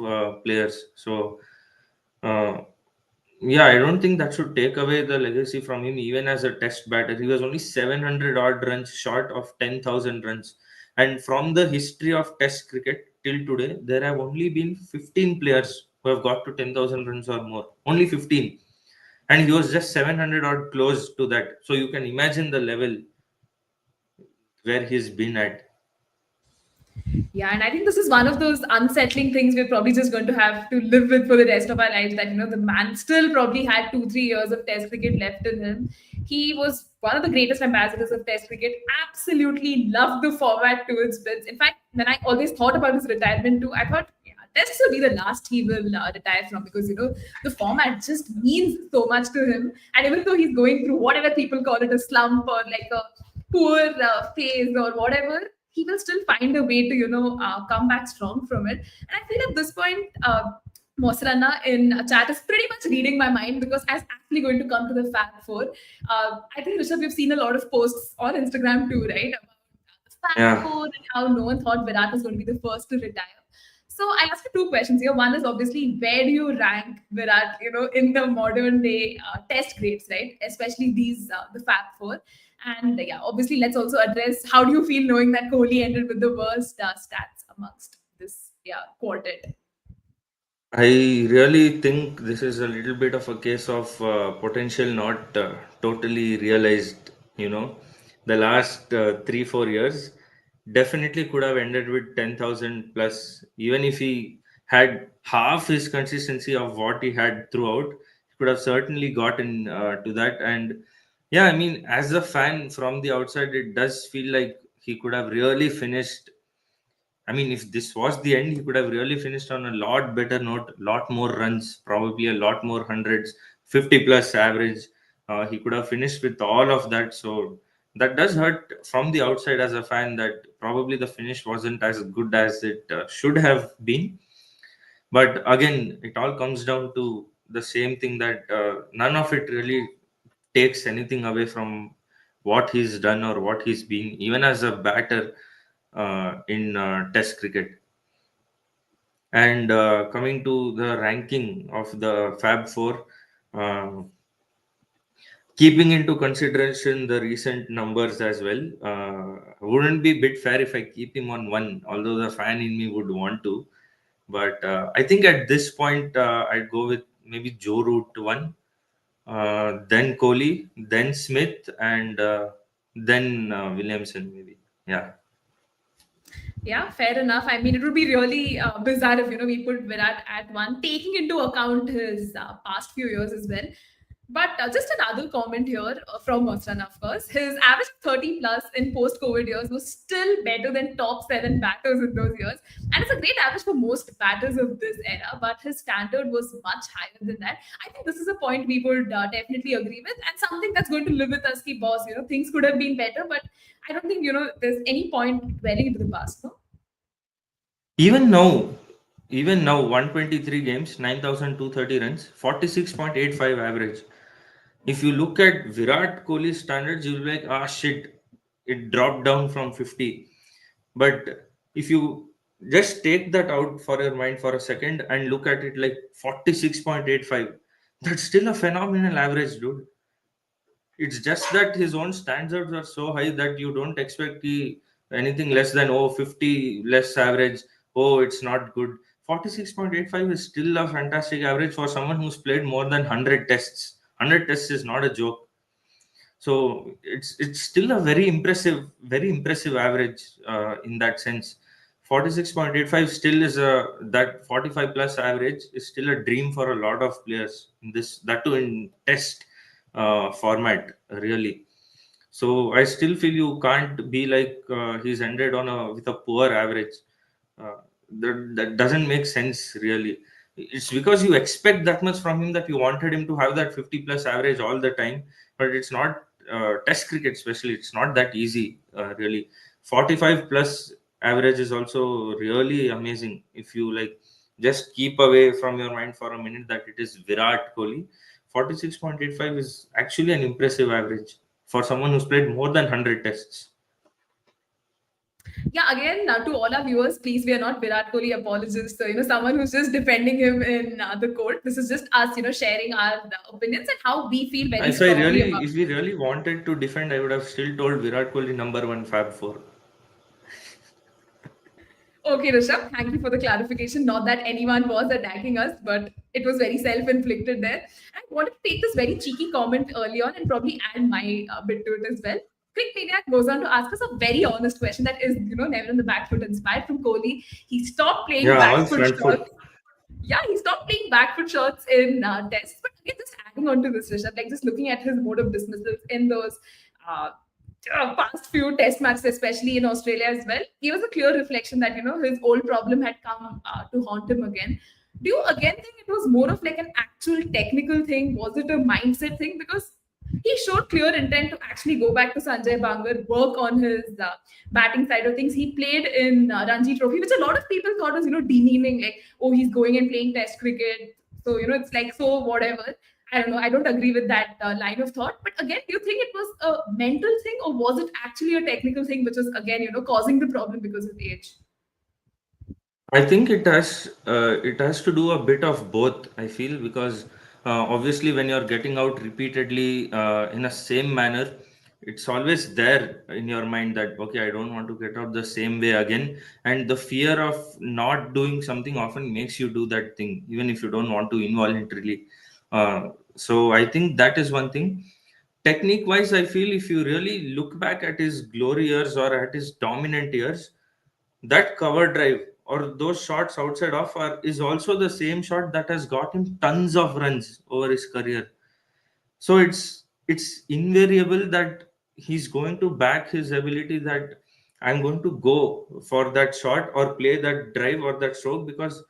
players. So uh, yeah, I don't think that should take away the legacy from him, even as a test batter. He was only 700 odd runs short of 10,000 runs. And from the history of test cricket till today, there have only been 15 players who have got to 10,000 runs or more. Only 15. And he was just 700 odd close to that. So you can imagine the level where he's been at. Yeah, and I think this is one of those unsettling things we're probably just going to have to live with for the rest of our lives. That the man still probably had 2 3 years of Test cricket left in him. He was one of the greatest ambassadors of Test cricket. Absolutely loved the format to its bits. In fact, when I always thought about his retirement too, I thought, yeah, Test will be the last he will retire from, because the format just means so much to him. And even though he's going through whatever people call it, a slump or like a poor phase or whatever, he will still find a way to come back strong from it. And I feel at this point, Mosrana in chat is pretty much reading my mind, because I was actually going to come to the Fab Four. I think, Rishabh, we've seen a lot of posts on Instagram too, right? About the Fab Yeah. Four and how no one thought Virat was going to be the first to retire. So I'll ask you two questions here. One is obviously where do you rank Virat, in the modern day test grades, right? Especially these the Fab Four. And yeah, obviously let's also address how do you feel knowing that Kohli ended with the worst stats amongst this quartet. I really think this is a little bit of a case of potential not totally realized. You know, the last 3 4 years definitely could have ended with 10,000 plus. Even if he had half his consistency of what he had throughout, he could have certainly gotten to that. And yeah, I mean, as a fan from the outside, it does feel like he could have really finished. I mean, if this was the end, he could have really finished on a lot better note, lot more runs, probably a lot more hundreds, 50 plus average. He could have finished with all of that. So that does hurt from the outside as a fan that probably the finish wasn't as good as it should have been. But again, it all comes down to the same thing that none of it really takes anything away from what he's done or what he's been, even as a batter in Test cricket. And coming to the ranking of the Fab Four, uh, keeping into consideration the recent numbers as well, wouldn't be bit fair if I keep him on one, although the fan in me would want to. But I think at this point, I'd go with maybe Joe Root one, then Kohli, then Smith, and then Williamson, maybe. Yeah. Yeah, fair enough. I mean, it would be really bizarre if we put Virat at one, taking into account his past few years as well. But just another comment here from Musran, of course. His average 30 plus in post COVID years was still better than top seven batters in those years. And it's a great average for most batters of this era, but his standard was much higher than that. I think this is a point we would definitely agree with, and something that's going to live with us, ki boss. Things could have been better, but I don't think, there's any point dwelling into the past, no? Even now, even now, 123 games, 9,230 runs, 46.85 average. If you look at Virat Kohli's standards, you'll be like, ah, shit, it dropped down from 50. But if you just take that out for your mind for a second and look at it like 46.85, that's still a phenomenal average, dude. It's just that his own standards are so high that you don't expect anything less than 50 less average. Oh, it's not good. 46.85 is still a fantastic average for someone who's played more than 100 tests. 100 tests is not a joke. So it's still a very impressive average in that sense. 46.85 still is a that 45 plus average is still a dream for a lot of players in this, that too in test format, really. So I still feel you can't be like he's ended on a with a poor average. Uh, that doesn't make sense, really. It's because you expect that much from him that you wanted him to have that 50 plus average all the time, but it's not test cricket, especially. It's not that easy, really. 45 plus average is also really amazing if you like just keep away from your mind for a minute that it is Virat Kohli. 46.85 is actually an impressive average for someone who's played more than 100 tests. Yeah, again, to all our viewers, please, we are not Virat Kohli apologists. So, someone who's just defending him in the court. This is just us, sharing our opinions and how we feel very strongly about. If we really wanted to defend, I would have still told Virat Kohli number one Fab Four. Okay, Rishabh, thank you for the clarification. Not that anyone was attacking us, but it was very self-inflicted there. I wanted to take this very cheeky comment early on and probably add my bit to it as well. Quick Maniac goes on to ask us a very honest question that is, never on the back foot, inspired from Kohli. He stopped playing Yeah, back all foot front foot. shots. Yeah, he stopped playing back foot shots in tests. But again, just adding on to this, Rishabh, like just looking at his mode of dismissals in those uh, past few test matches, especially in Australia as well, gave us a clear reflection that his old problem had come to haunt him again. Do you again think it was more of like an actual technical thing? Was it a mindset thing? Because he showed clear intent to actually go back to Sanjay Bangar, work on his batting side of things. He played in Ranji Trophy, which a lot of people thought was demeaning, like, oh, he's going and playing Test cricket, so it's like, so whatever. I don't know. I don't agree with that line of thought. But again, do you think it was a mental thing, or was it actually a technical thing, which was again, causing the problem because of age? I think it has to do a bit of both. I feel because obviously when you're getting out repeatedly in a same manner, it's always there in your mind that okay, I don't want to get out the same way again, and the fear of not doing something often makes you do that thing even if you don't want to involuntarily. So I think that is one thing. Technique wise, I feel if you really look back at his glory years or at his dominant years, that cover drive or those shots outside off is also the same shot that has got him tons of runs over his career. So it's invariable that he's going to back his ability that I'm going to go for that shot or play that drive or that stroke because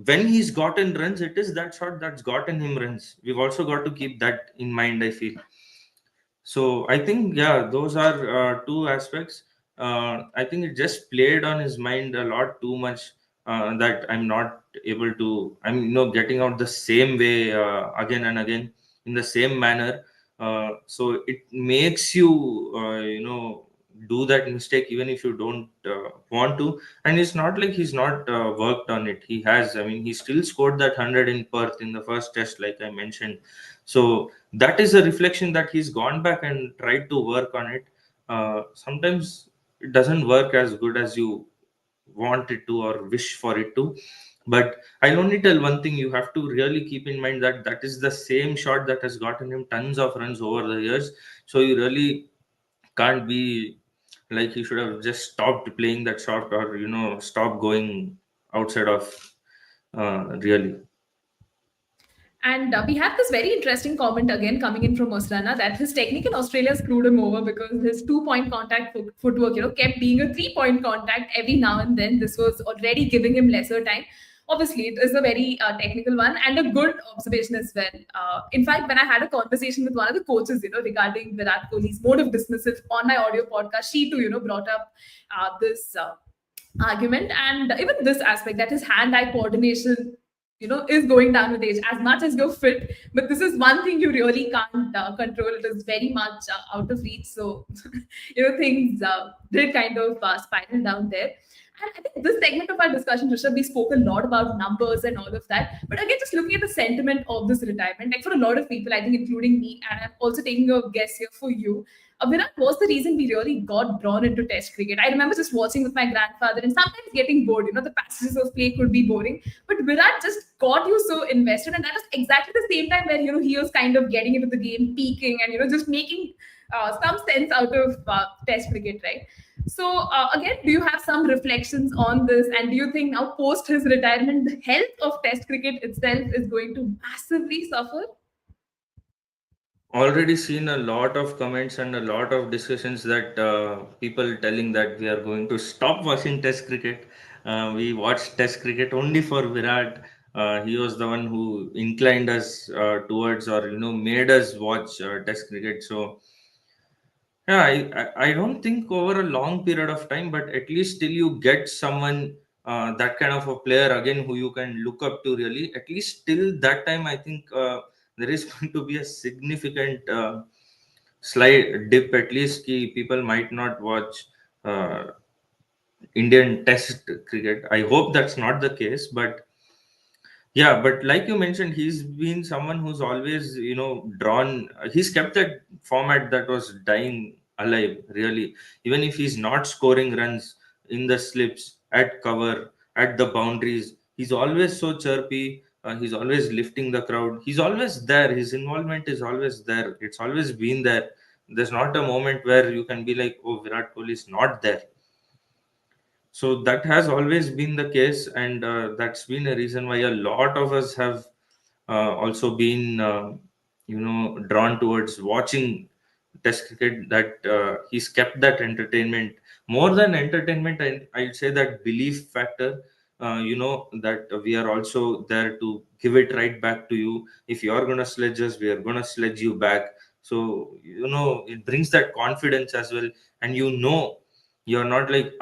when he's gotten runs, it is that shot that's gotten him runs. We've also got to keep that in mind, I feel. So I think yeah, those are two aspects. I think it just played on his mind a lot too much that I'm not able to. I'm getting out the same way again and again in the same manner. So it makes you do that mistake even if you don't want to. And it's not like he's not worked on it. He has. I mean, he still scored that 100 in Perth in the first test, like I mentioned. So that is a reflection that he's gone back and tried to work on it. Sometimes it doesn't work as good as you want it to or wish for it to, but I'll only tell one thing: you have to really keep in mind that that is the same shot that has gotten him tons of runs over the years. So you really can't be like he should have just stopped playing that shot or stop going outside of really. And we have this very interesting comment again coming in from Oslana that his technique in Australia screwed him over because his 2 point contact footwork, kept being a 3 point contact every now and then. This was already giving him lesser time. Obviously, it is a very technical one and a good observation as well. In fact, when I had a conversation with one of the coaches, regarding Virat Kohli's mode of dismissive on my audio podcast, she too, brought up this argument and even this aspect that his hand-eye coordination is going down with age as much as you're fit, but this is one thing you really can't control. It is very much out of reach. So things did kind of spiral down there. And I think this segment of our discussion, Rishabh, we spoke a lot about numbers and all of that. But again, just looking at the sentiment of this retirement, like for a lot of people, I think, including me, and I'm also taking a guess here for you, Virat was the reason we really got drawn into Test cricket. I remember just watching with my grandfather and sometimes getting bored. The passages of play could be boring, but Virat just got you so invested, and that was exactly the same time where he was kind of getting into the game, peaking, and just making some sense out of Test cricket, right? So again, do you have some reflections on this? And do you think now, post his retirement, the health of Test cricket itself is going to massively suffer? Already seen a lot of comments and a lot of discussions that people telling that we are going to stop watching Test cricket. We watched Test cricket only for Virat. He was the one who inclined us towards, or made us watch Test cricket. So yeah, I don't think over a long period of time, but at least till you get someone that kind of a player again who you can look up to really, at least till that time, I think there is going to be a significant slight dip. At least people might not watch uh, Indian Test cricket. I hope that's not the case, but yeah, but like you mentioned, he's been someone who's always, drawn. He's kept that format that was dying alive, really. Even if he's not scoring runs in the slips, at cover, at the boundaries, he's always so chirpy. He's always lifting the crowd. He's always there. His involvement is always there. It's always been there. There's not a moment where you can be like, oh, Virat Kohli is not there. So that has always been the case, and that's been a reason why a lot of us have also been, drawn towards watching Test cricket. That he's kept that entertainment more than entertainment. I'd say that belief factor. That we are also there to give it right back to you. If you are gonna sledge us, we are gonna sledge you back. So it brings that confidence as well, and you're not like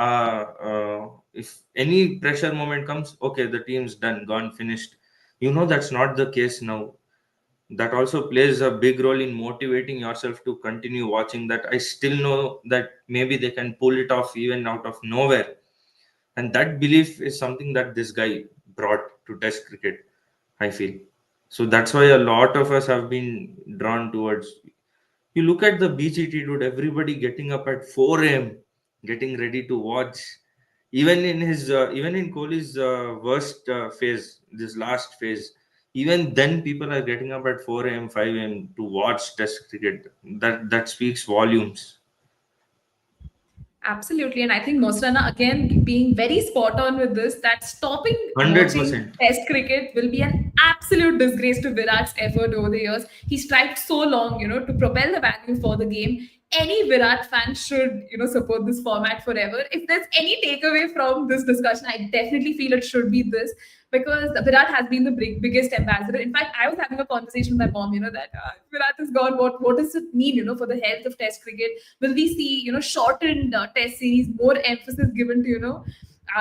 if any pressure moment comes, okay, the team's done, gone, finished. That's not the case now. That also plays a big role in motivating yourself to continue watching, that I still know that maybe they can pull it off even out of nowhere. And that belief is something that this guy brought to Test cricket, I feel. So that's why a lot of us have been drawn towards. You look at the BGT, dude, everybody getting up at 4 a.m., getting ready to watch. Even in Kohli's worst phase, this last phase, even then people are getting up at 4 a.m., 5 a.m. to watch Test cricket. That speaks volumes. Absolutely. And I think Nosrana, again, being very spot on with this, that stopping watching 100%. Test cricket will be an absolute disgrace to Virat's effort over the years. He strived so long, to propel the value for the game. Any Virat fan should, support this format forever. If there's any takeaway from this discussion, I definitely feel it should be this, because Virat has been the biggest ambassador. In fact, I was having a conversation with my mom, that Virat is gone. What does it mean, for the health of Test cricket? Will we see, shortened Test series, more emphasis given to,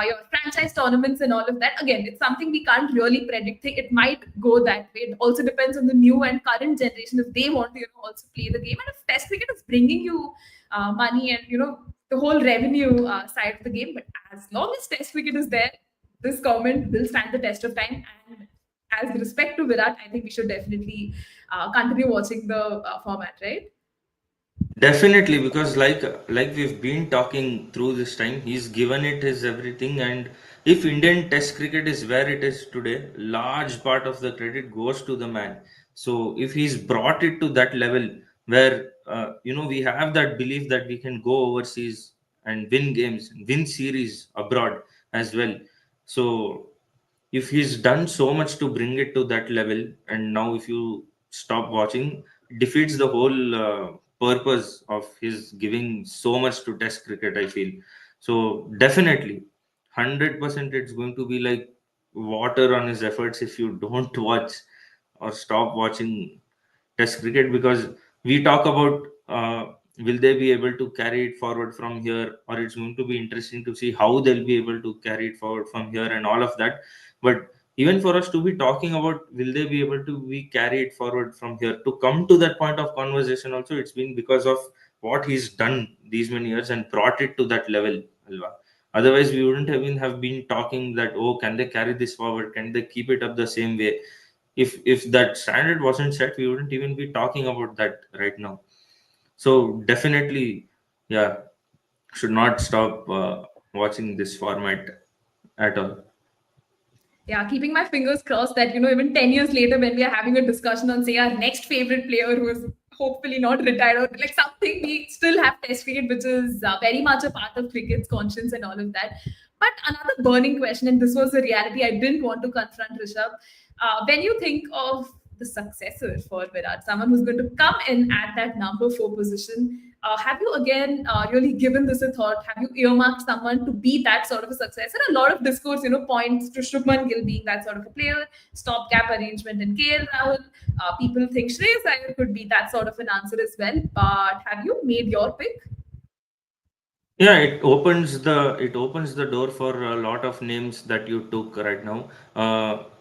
your franchise tournaments and all of that? Again, it's something we can't really predict. It might go that way. It also depends on the new and current generation if they want to, also play the game, and if Test cricket is bringing you money and the whole revenue side of the game. But as long as Test cricket is there, this comment will stand the test of time. And as respect to Virat, I think we should definitely continue watching the format, right? Definitely, because like we've been talking through this time, he's given it his everything. And if Indian Test cricket is where it is today, large part of the credit goes to the man. So if he's brought it to that level where we have that belief that we can go overseas and win games, win series abroad as well. So if he's done so much to bring it to that level, and now if you stop watching, defeats the whole purpose of his giving so much to Test cricket, I feel. So definitely 100% it's going to be like water on his efforts if you don't watch or stop watching Test cricket, because we talk about will they be able to carry it forward from here, or it's going to be interesting to see how they'll be able to carry it forward from here and all of that. But even for us to be talking about will they be able to be carry it forward from here, to come to that point of conversation also, it's been because of what he's done these many years and brought it to that level, Alva. Otherwise we wouldn't even have been talking that, oh, can they carry this forward, can they keep it up the same way. If that standard wasn't set, we wouldn't even be talking about that right now. So definitely, yeah, should not stop watching this format at all. Yeah, keeping my fingers crossed that, even 10 years later, when we are having a discussion on, say, our next favorite player who is hopefully not retired, or like something, we still have Test cricket, which is very much a part of cricket's conscience and all of that. But another burning question, and this was a reality I didn't want to confront, Rishabh. When you think of the successor for Virat, someone who's going to come in at that number four position, have you again really given this a thought? Have you earmarked someone to be that sort of a successor? A lot of discourse, points to Shubman Gill being that sort of a player, stopgap arrangement in KL Rahul. People think Shreyas Iyer could be that sort of an answer as well. But have you made your pick? Yeah, it opens the door for a lot of names that you took right now.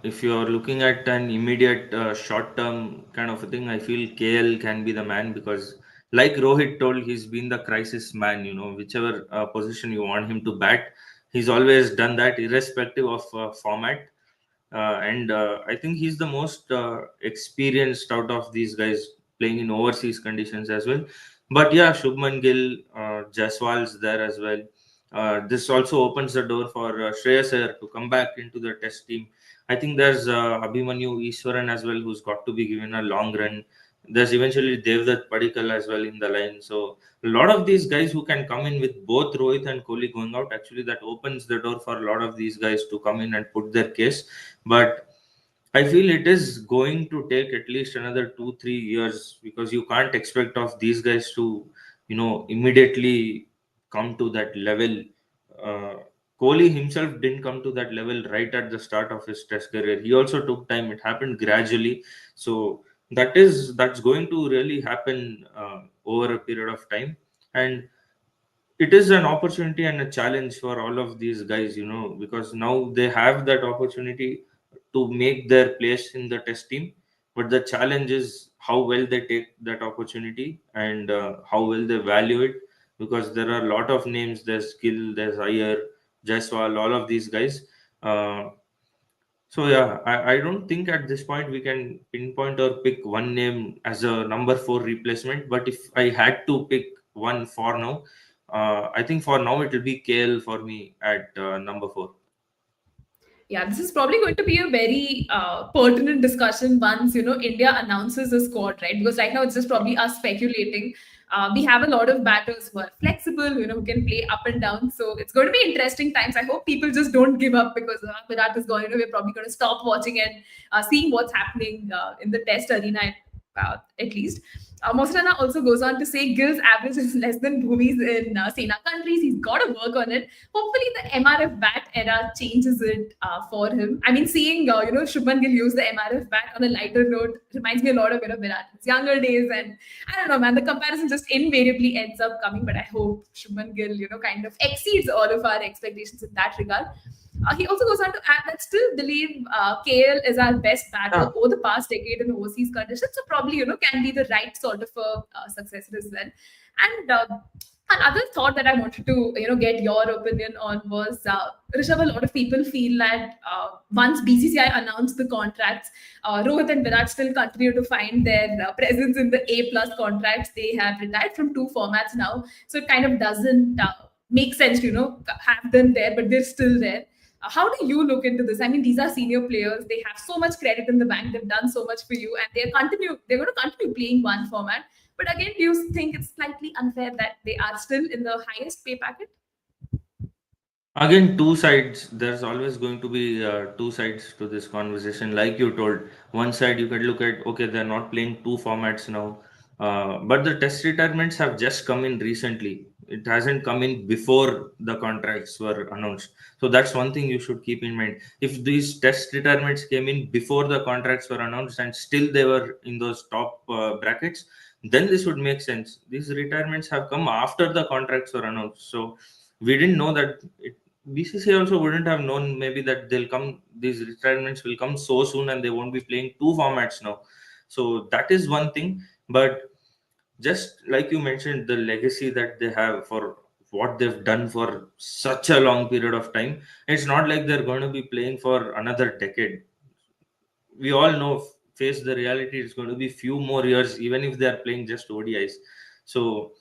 If you are looking at an immediate short term kind of a thing, I feel KL can be the man, because like Rohit told, he's been the crisis man. Whichever position you want him to bat, he's always done that irrespective of format. And I think he's the most experienced out of these guys playing in overseas conditions as well. But yeah, Shubman Gill, Jaswal's there as well. This also opens the door for Shreyas Iyer to come back into the Test team. I think there's Abhimanyu Easwaran as well, who's got to be given a long run. There's eventually Devdutt Padikkal as well in the line. So a lot of these guys who can come in with both Rohit and Kohli going out, actually that opens the door for a lot of these guys to come in and put their case. But I feel it is going to take at least another 2 3 years, because you can't expect of these guys to immediately come to that level. uh, Kohli himself didn't come to that level right at the start of his Test career. He also took time. It happened gradually. So that's going to really happen over a period of time. And it is an opportunity and a challenge for all of these guys, because now they have that opportunity to make their place in the Test team. But the challenge is how well they take that opportunity, and how well they value it, because there are a lot of names. There's Gill, there's Iyer, Jaiswal, all of these guys. Uh, so yeah, I don't think at this point we can pinpoint or pick one name as a number four replacement. But if I had to pick one for now, I think for now it will be KL for me at number four. Yeah, this is probably going to be a very pertinent discussion once India announces the squad, right? Because right now it's just probably us speculating. We have a lot of batters who are flexible, who can play up and down. So it's going to be interesting times. I hope people just don't give up because Virat is gone. We're probably going to stop watching and seeing what's happening in the Test arena at least. Mosrana also goes on to say Gill's average is less than Bhuvi's in Sena countries. He's got to work on it. Hopefully, the MRF bat era changes it for him. I mean, seeing Shubman Gill use the MRF bat on a lighter note reminds me a lot of Virat's younger days, and I don't know, man. The comparison just invariably ends up coming. But I hope Shubman Gill, kind of exceeds all of our expectations in that regard. He also goes on to add that still believe KL is our best batter over the past decade in overseas conditions. So probably can be the right sort of a successor as well. And another thought that I wanted to get your opinion on was Rishabh. A lot of people feel that once BCCI announced the contracts, Rohit and Virat still continue to find their presence in the A plus contracts. They have retired from two formats now, so it kind of doesn't make sense to have them there, but they're still there. How do you look into this? I mean, these are senior players. They have so much credit in the bank. They've done so much for you, and they're going to continue playing one format. But again, do you think it's slightly unfair that they are still in the highest pay packet? Again, two sides. There's always going to be two sides to this conversation. Like you told, one side you could look at, okay, they're not playing two formats now, but the test retirements have just come in recently. It hasn't come in before the contracts were announced. So that's one thing you should keep in mind. If these test retirements came in before the contracts were announced and still they were in those top brackets, then this would make sense. These retirements have come after the contracts were announced. So we didn't know that BCCI also wouldn't have known maybe that these retirements will come so soon and they won't be playing two formats now. So that is one thing. But just like you mentioned, the legacy that they have for what they've done for such a long period of time, it's not like they're going to be playing for another decade. We all know, face the reality, it's going to be few more years, even if they are playing just ODIs. So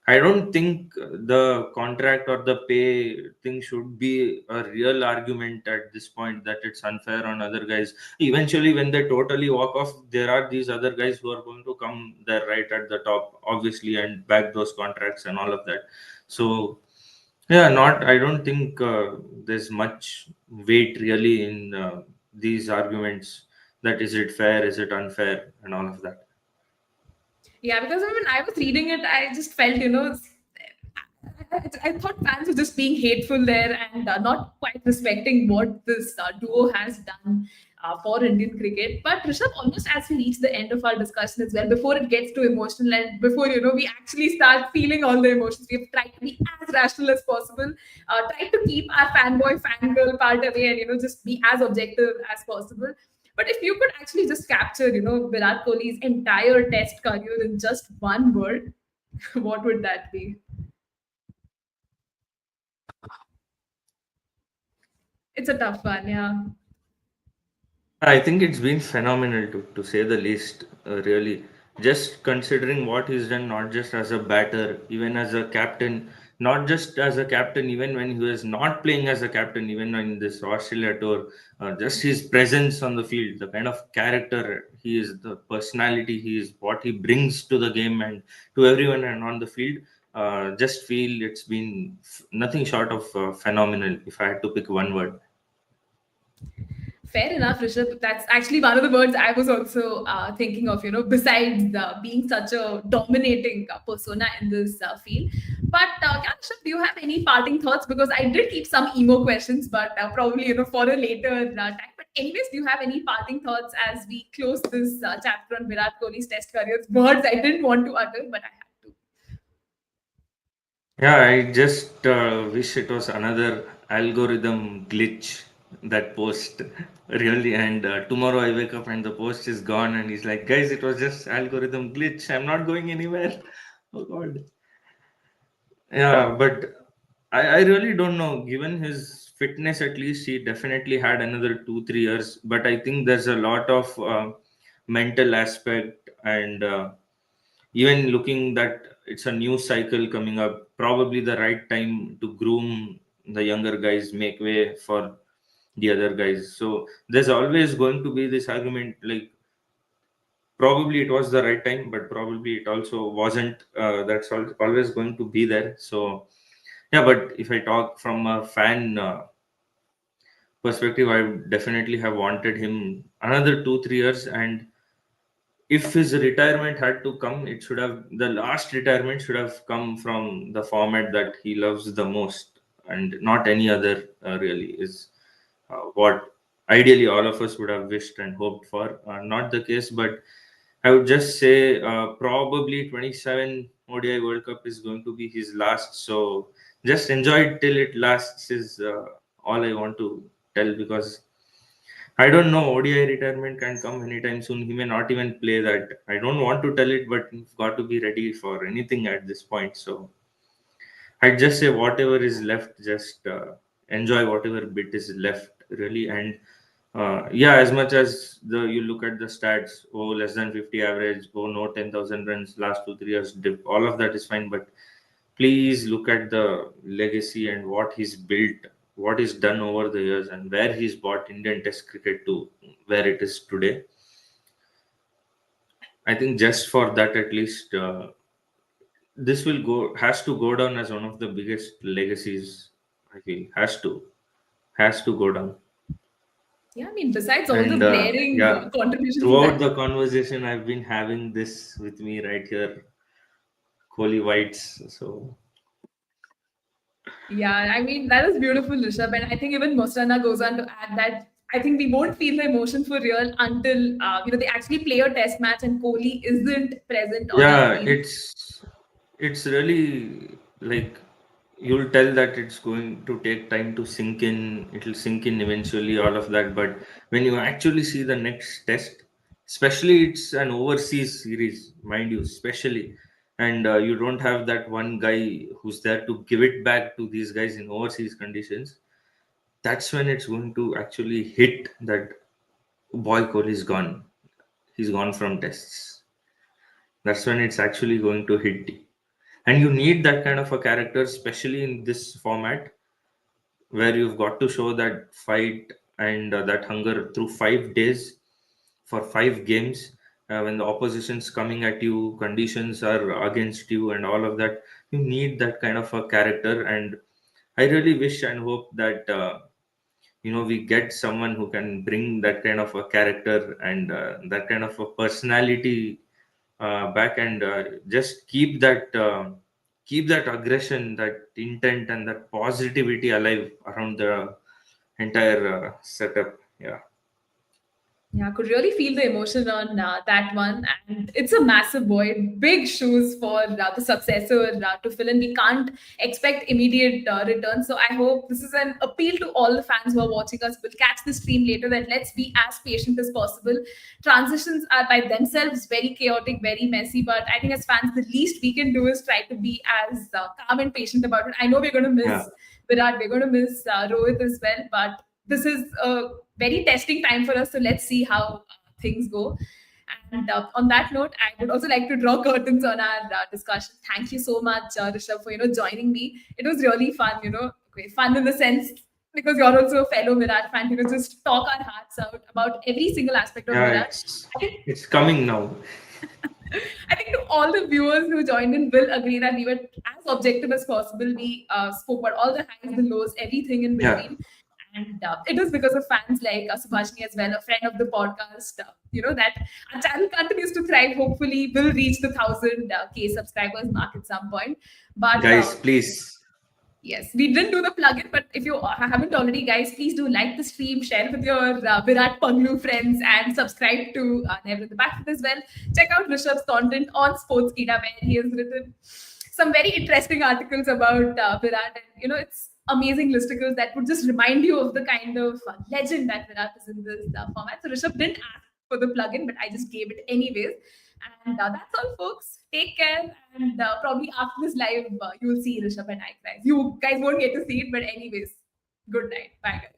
I don't think the contract or the pay thing should be a real argument at this point that it's unfair on other guys. Eventually, when they totally walk off, there are these other guys who are going to come there right at the top, obviously, and back those contracts and all of that. So, yeah, I don't think there's much weight really in these arguments that is it fair, is it unfair, and all of that. Yeah, because when I was reading it, I just felt, I thought fans were just being hateful there and not quite respecting what this duo has done for Indian cricket. But Rishabh, almost as we reach the end of our discussion as well, before it gets too emotional and before we actually start feeling all the emotions, we've tried to be as rational as possible, tried to keep our fanboy fangirl part away and just be as objective as possible. But if you could actually just capture, Virat Kohli's entire Test career in just one word, what would that be? It's a tough one, yeah. I think it's been phenomenal to say the least, really. Just considering what he's done, not just as a batter, even as a captain, not just as a captain, even when he was not playing as a captain, even in this Australia tour, just his presence on the field, the kind of character he is, the personality he is, what he brings to the game and to everyone and on the field. Just feel it's been nothing short of phenomenal, if I had to pick one word. Fair enough, Rishabh. That's actually one of the words I was also thinking of, besides being such a dominating persona in this field. But, yeah, Rishabh, do you have any parting thoughts? Because I did keep some emo questions, but probably, for a later time. But, anyways, do you have any parting thoughts as we close this chapter on Virat Kohli's Test career? Words I didn't want to utter, but I had to. Yeah, I just wish it was another algorithm glitch, that post, really. And tomorrow I wake up and the post is gone, and he's like, guys, it was just algorithm glitch. I'm not going anywhere. Oh, God. Yeah, but I really don't know. Given his fitness, at least he definitely had another 2 3 years. But I think there's a lot of mental aspect, and even looking that it's a new cycle coming up. Probably the right time to groom the younger guys, make way for the other guys. So there's always going to be this argument, like probably it was the right time, but probably it also wasn't. That's always going to be there. So yeah, but if I talk from a fan perspective, I would definitely have wanted him another 2 3 years. And if his retirement had to come, it should have the last retirement should have come from the format that he loves the most, and not any other. Really, is what ideally all of us would have wished and hoped for. Not the case, but I would just say probably 27 ODI World Cup is going to be his last. So just enjoy it till it lasts is all I want to tell, because I don't know, ODI retirement can come anytime soon. He may not even play that. I don't want to tell it, but you've got to be ready for anything at this point. So I'd just say whatever is left, just enjoy whatever bit is left, really. And yeah, as much as the you look at the stats, oh, less than 50 average, oh, no 10,000 runs last 2 3 years dip, all of that is fine. But please look at the legacy and what he's built, what he's done over the years, and where he's brought Indian Test cricket to where it is today. I think just for that, at least, this will go has to go down as one of the biggest legacies. I feel has to go down. Yeah, I mean, besides all the And glaring yeah, contributions he throughout had. the conversation, I've been having this with me right here, Kohli Whites. So Yeah, I mean, that is beautiful, Rishabh. And I think even Mostana goes on to add that I think we won't feel the emotion for real until, they actually play a test match and Kohli isn't present on our yeah, field. it's really like you'll tell that it's going to take time to sink in. It'll sink in eventually, all of that. But when you actually see the next test, especially it's an overseas series, mind you, especially, and you don't have that one guy who's there to give it back to these guys in overseas conditions. That's when it's going to actually hit that boy Kohli is gone. He's gone from tests. That's when it's actually going to hit. And you need that kind of a character, especially in this format where you've got to show that fight and that hunger through 5 days for 5 games. When the opposition's coming at you, conditions are against you, and all of that, you need that kind of a character. And I really wish and hope that we get someone who can bring that kind of a character and that kind of a personality back, and just keep that aggression, that intent, and that positivity alive around the entire setup. Yeah, Yeah, I could really feel the emotion on that one. And it's a massive void, big shoes for the successor to fill in. We can't expect immediate return. So I hope this is an appeal to all the fans who are watching us. Will catch the stream later, that let's be as patient as possible. Transitions are by themselves very chaotic, very messy. But I think as fans, the least we can do is try to be as calm and patient about it. I know we're going to yeah, miss Virat, we're going to miss Rohit as well. But this is a very testing time for us. So let's see how things go. And on that note, I would also like to draw curtains on our discussion. Thank you so much, Rishabh, for joining me. It was really fun. Okay, fun in the sense because you're also a fellow Virat fan. Just talk our hearts out about every single aspect of yeah. Virat. It's I think it's coming now. I think to all the viewers who joined in will agree that we were as objective as possible. We spoke about all the highs, the lows, everything in Yeah, between. And it is because of fans like Subhashini as well, a friend of the podcast, that our channel continues to thrive. Hopefully, we'll reach the 1,000K subscribers mark at some point. But guys, please. yes, we didn't do the plugin, but if you haven't already, guys, please do like the stream, share with your Virat Panglu friends, and subscribe to Never the Backfoot as well. Check out Rishabh's content on Sportskeeda, where he has written some very interesting articles about Virat, and it's amazing listicles that would just remind you of the kind of legend that Virat is in this format. So Rishabh didn't ask for the plugin, but I just gave it anyways. And that's all, folks. Take care. And probably after this live, you'll see Rishabh and I guys. You guys won't get to see it, but anyways, good night. Bye, guys.